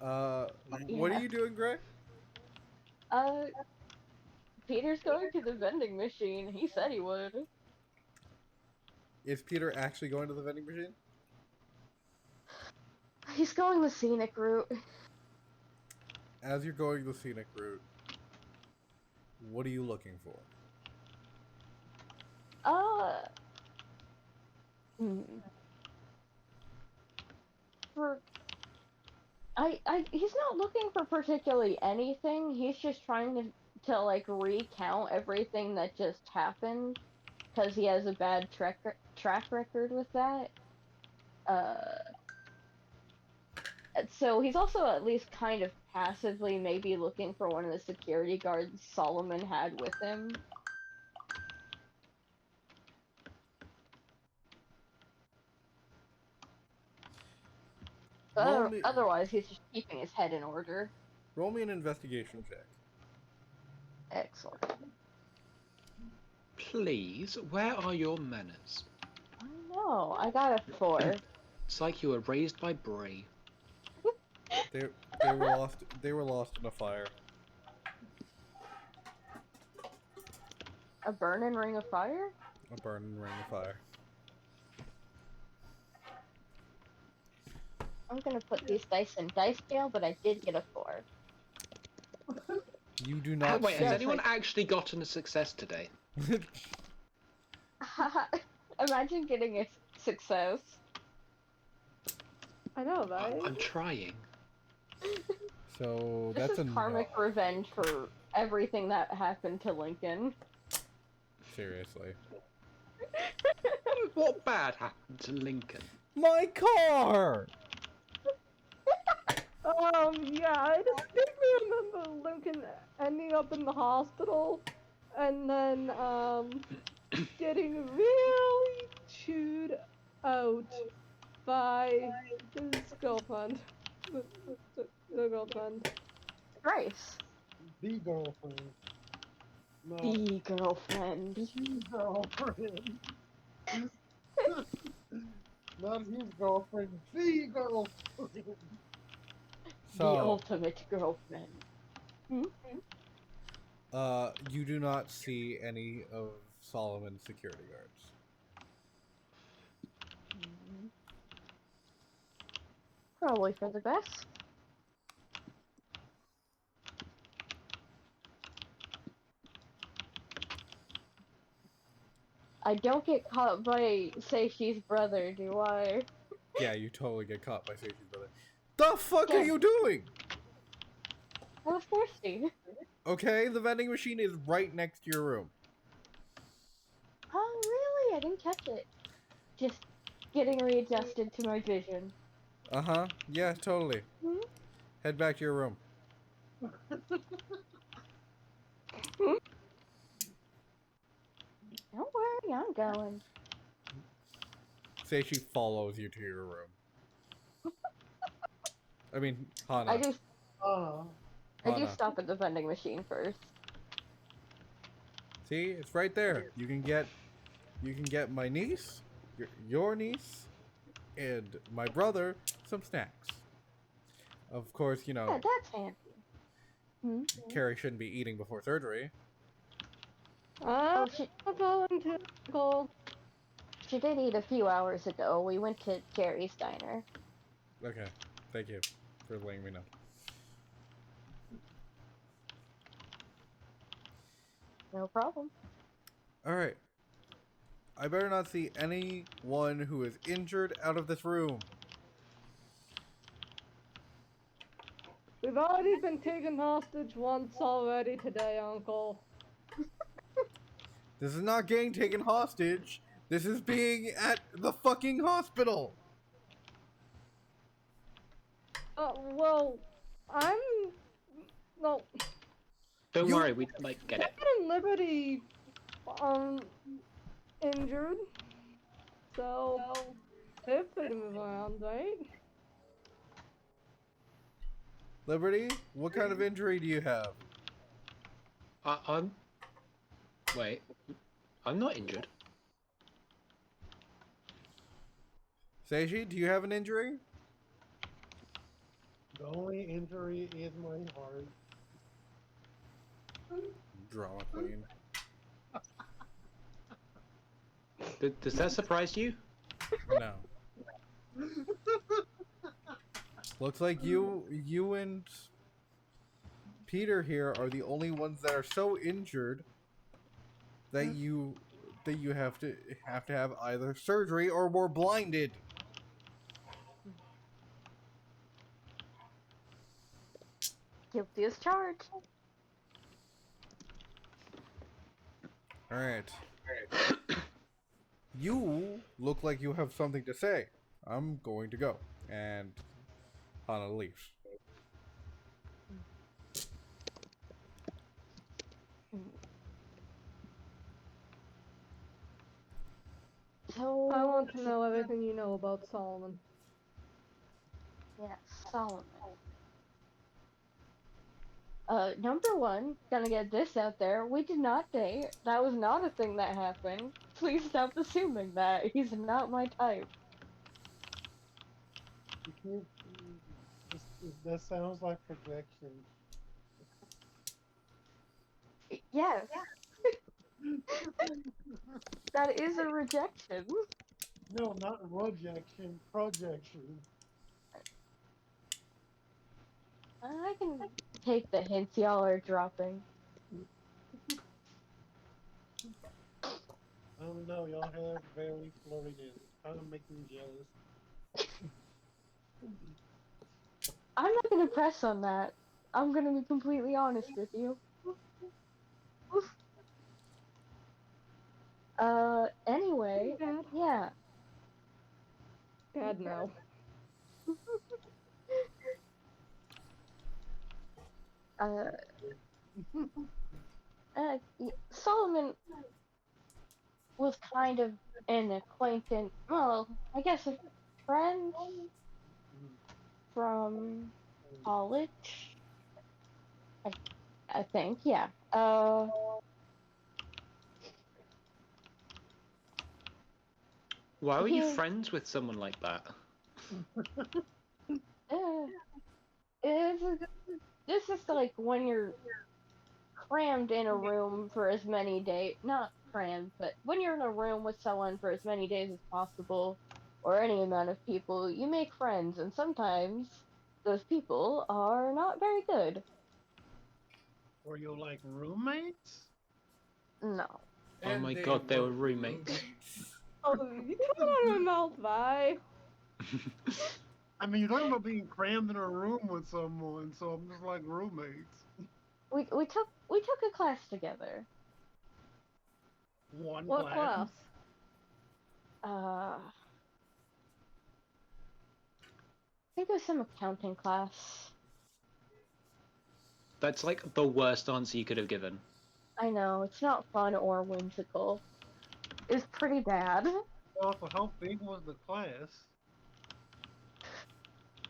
What are you doing, Greg? Peter's going to the vending machine. He said he would. Is Peter actually going to the vending machine? He's going the scenic route. As you're going the scenic route, what are you looking for? He's not looking for particularly anything. He's just trying to like recount everything that just happened, because he has a bad track record with that. So he's also at least kind of passively maybe looking for one of the security guards Solomon had with him. Roll me, Otherwise, he's just keeping his head in order. roll me an investigation check. Excellent. Please, where are your manners? I know. I got a 4. It's like you were raised by Brie. They were lost. They were lost in a fire. A burning ring of fire? A burning ring of fire. I'm gonna put these dice in dice scale, but I did get a 4. You do not. Wait, has Yes, anyone I- actually gotten a success today? Imagine getting a success. I know, right? I'm trying. So This that's is a karmic no. revenge for everything that happened to Lincoln. Seriously. What bad happened to Lincoln? My car. Yeah, I distinctly remember Lincoln ending up in the hospital and then, getting really chewed out by his girlfriend. The girlfriend. Grace. The girlfriend. No, The girlfriend. the girlfriend. Not his girlfriend, the girlfriend. The So, ultimate girlfriend. you do not see any of Solomon's security guards. Probably for the best. I don't get caught by Seishi's brother, do I? Yeah, you totally get caught by Seishi's brother. The fuck are Yeah. you doing? I was thirsty. Okay, the vending machine is right next to your room. Oh, really? I didn't catch it. Just getting readjusted to my vision. Uh-huh. Yeah, totally. Hmm? Head back to your room. Don't worry, I'm going. Seishi follows you to your room. I mean, Hana. I do Hana. stop at the vending machine first. See, it's right there. You can get my niece, your niece, and my brother some snacks. Of course, you Yeah, know, that's handy. Hmm? Carrie shouldn't be eating before surgery. Oh, she Volunteer. she did eat a few hours ago. We went to Jerry's diner. Okay, thank you for letting me know. No problem. Alright. I better not see anyone who is injured out of this room. We've already been taken hostage once already today, Uncle. This is not getting taken hostage. This is being at the fucking hospital. Well, I'm... No, Don't You- worry, we get it. Captain and Liberty, injured. So, they're free to move around, right? Liberty, what kind of injury do you have? Wait. I'm not injured. Seishi, do you have an injury? The only injury is my heart. Drama queen. Does that surprise you? No. Looks like you and Peter here are the only ones that are so injured that you have to have either surgery or more blinded. Guilty as charged. All right. You look like you have something to say. I'm going to go. And Hana leaves. So I want to know everything you know about Solomon. Yeah, Solomon. Number one, gonna get this out there. We did not date. That was not a thing that happened. Please stop assuming that. He's not my type. You can't. That sounds like projection. Yes, that is a rejection. No, not rejection, projection. I can take the hints y'all are dropping. I don't know. Y'all have very flirtiness. It's kind of making me jealous. I'm not gonna press on that. I'm gonna be completely honest with you. Anyway, Dad. yeah. Dad, no. Uh, Solomon was kind of an acquaintance. Well, I guess a friend from college. I think, yeah. Why were you He, friends with someone like that? uh, it's, this is like when you're crammed in a room for as many days, not crammed, but when you're in a room with someone for as many days as possible, or any amount of people, you make friends, and sometimes those people are not very good. Were you like roommates? No. Oh my they god, they were roommates. Oh, you coming out of my mouth, bye. I mean, you're talking about being crammed in a room with someone, so I'm just like roommates. We took a class together. One What class. class? I think it was some accounting class. That's like the worst answer you could have given. I know, it's not fun or whimsical. It was pretty bad. Also, how big was the class?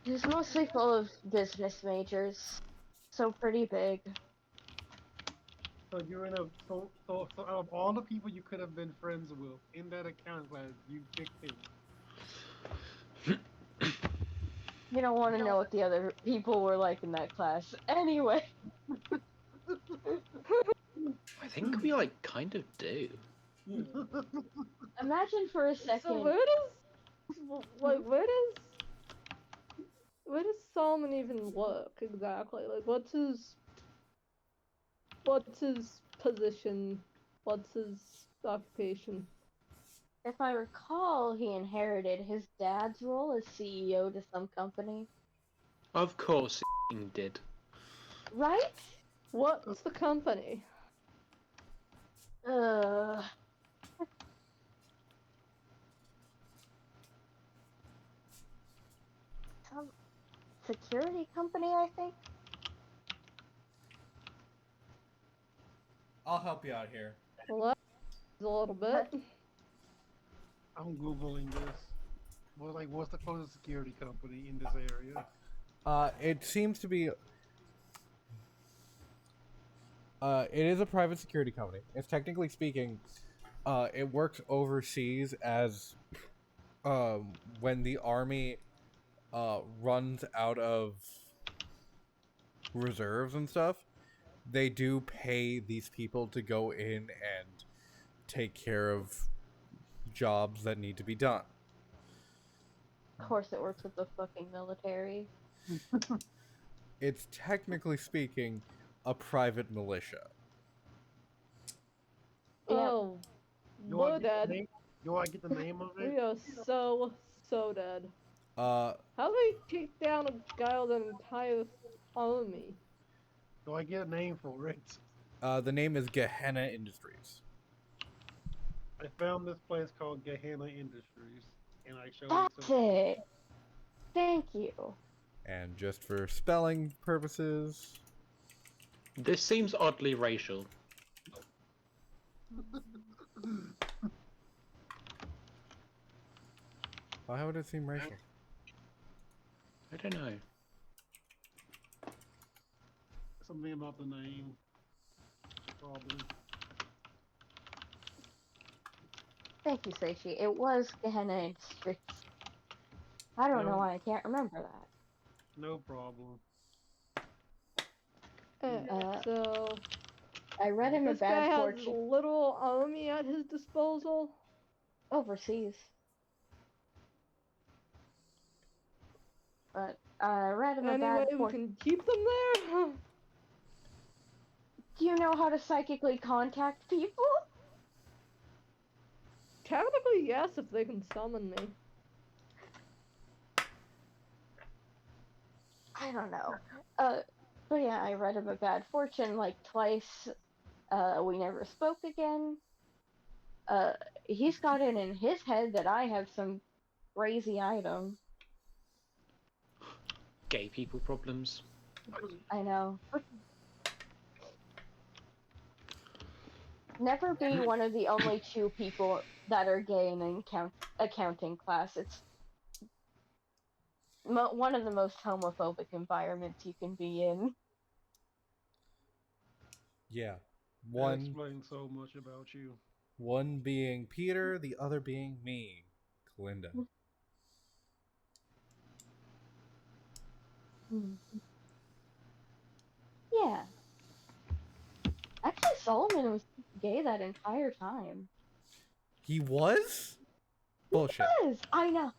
It was mostly full of business majors, so pretty big. So you're in a so out of all the people you could have been friends with in that accounting class, you picked him. You don't want to know what the other people were like in that class. Anyway, I think we like kind of do. imagine for a So second. where does Solomon even work exactly? Like, what's his position? What's his occupation? If I recall, he inherited his dad's role as CEO to some company. Of course, he did. Right? What's the company? Uh, some security company, I think. I'll help you out here. Well, that's a little bit. I'm googling this. What's the closest security company in this area? It seems to be. It is a private security company. It's technically speaking, it works overseas as, when the army, runs out of reserves and stuff, they do pay these people to go in and take care of jobs that need to be done. Of course, it works with the fucking military. It's technically speaking a private militia. Yep. Oh, Do I we're get the dead. name? Do I get the name of We it? are so dead. Uh, How do we take down a guy with an entire army? Do I get a name for it? the name is Gehenna Industries. I found this place called Gehenna Industries, and I showed it That's to. it. Thank you. And just for spelling purposes, This seems oddly racial. why would it seem racial? I don't know. Something about the name. Probably. Thank you, Seishi. It was Gehenna Industries. I don't know why I can't remember that. No problem. So I read him a this guy bad has fortune little army at his disposal. overseas. But I read him a Any bad way we fortune. can keep them there? Do you know how to psychically contact people? Technically, yes, if they can summon me. I don't know. But yeah, I read him a bad fortune like twice. We never spoke again. He's got it in his head that I have some crazy item. Gay people problems. I know. Never be one of the only two people that are gay in an accounting class. It's one of the most homophobic environments you can be in. Yeah. That One explains so much about you. one being Peter, the other being me, Kalinda. Yeah. Actually, Solomon was gay that entire time. He was? Bullshit. He was! I know.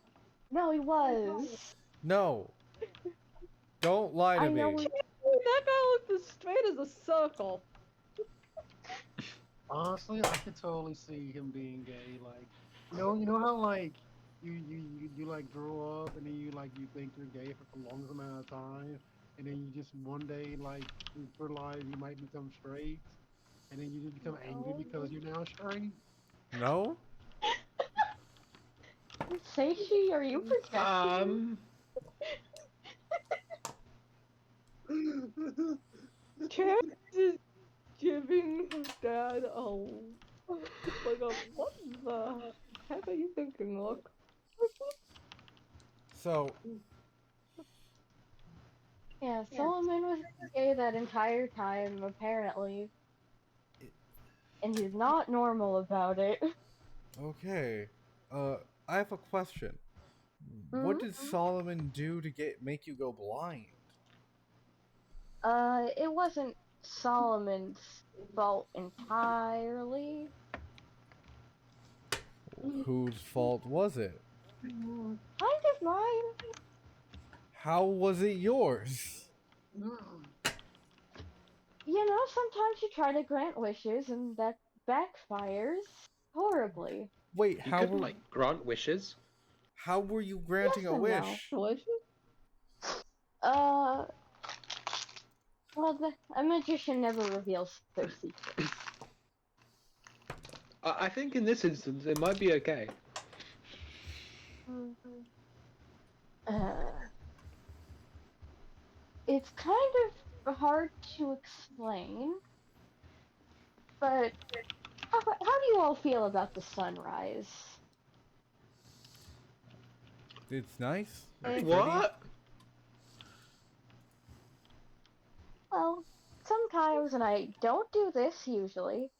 No, he was. No. Don't lie to I know. me. That guy looked as straight as a circle. Honestly, I could totally see him being gay. Like, you know how like you like grow up and then you think you're gay for the longest amount of time, and then you just one day like you realize you might become straight, and then you just become angry because you're now straight. No? Seishi, are you projecting? Chance is giving her dad a what the heck are you thinking? Look, So, Yeah, Solomon was gay that entire time, apparently. And he's not normal about it. okay. I have a question. What Hmm? did Solomon do to make you go blind? It wasn't Solomon's fault entirely. Whose fault was it? Kind of mine. How was it yours? You know, sometimes you try to grant wishes and that backfires horribly. Wait, You couldn't like grant wishes. how were you Yes granting a and no. wish? delicious. Uh, well, a magician never reveals their secrets. I think in this instance it might be okay. Uh, it's kind of hard to explain, but how do you all feel about the sunrise? It's nice. It's Hey. pretty. What? Well, sometimes, and I don't do this usually,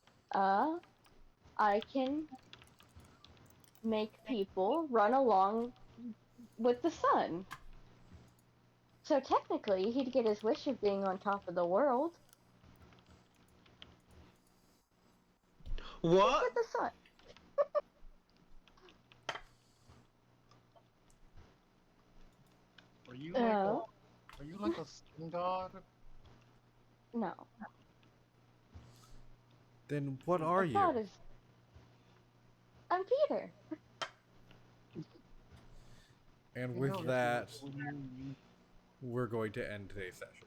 I can make people run along with the sun. So technically, he'd get his wish of being on top of the world What? with the sun. Are you like a sun god? No. Then what are The thought you? is, I'm Peter. And You know, with that, that's what you mean. we're going to end today's session.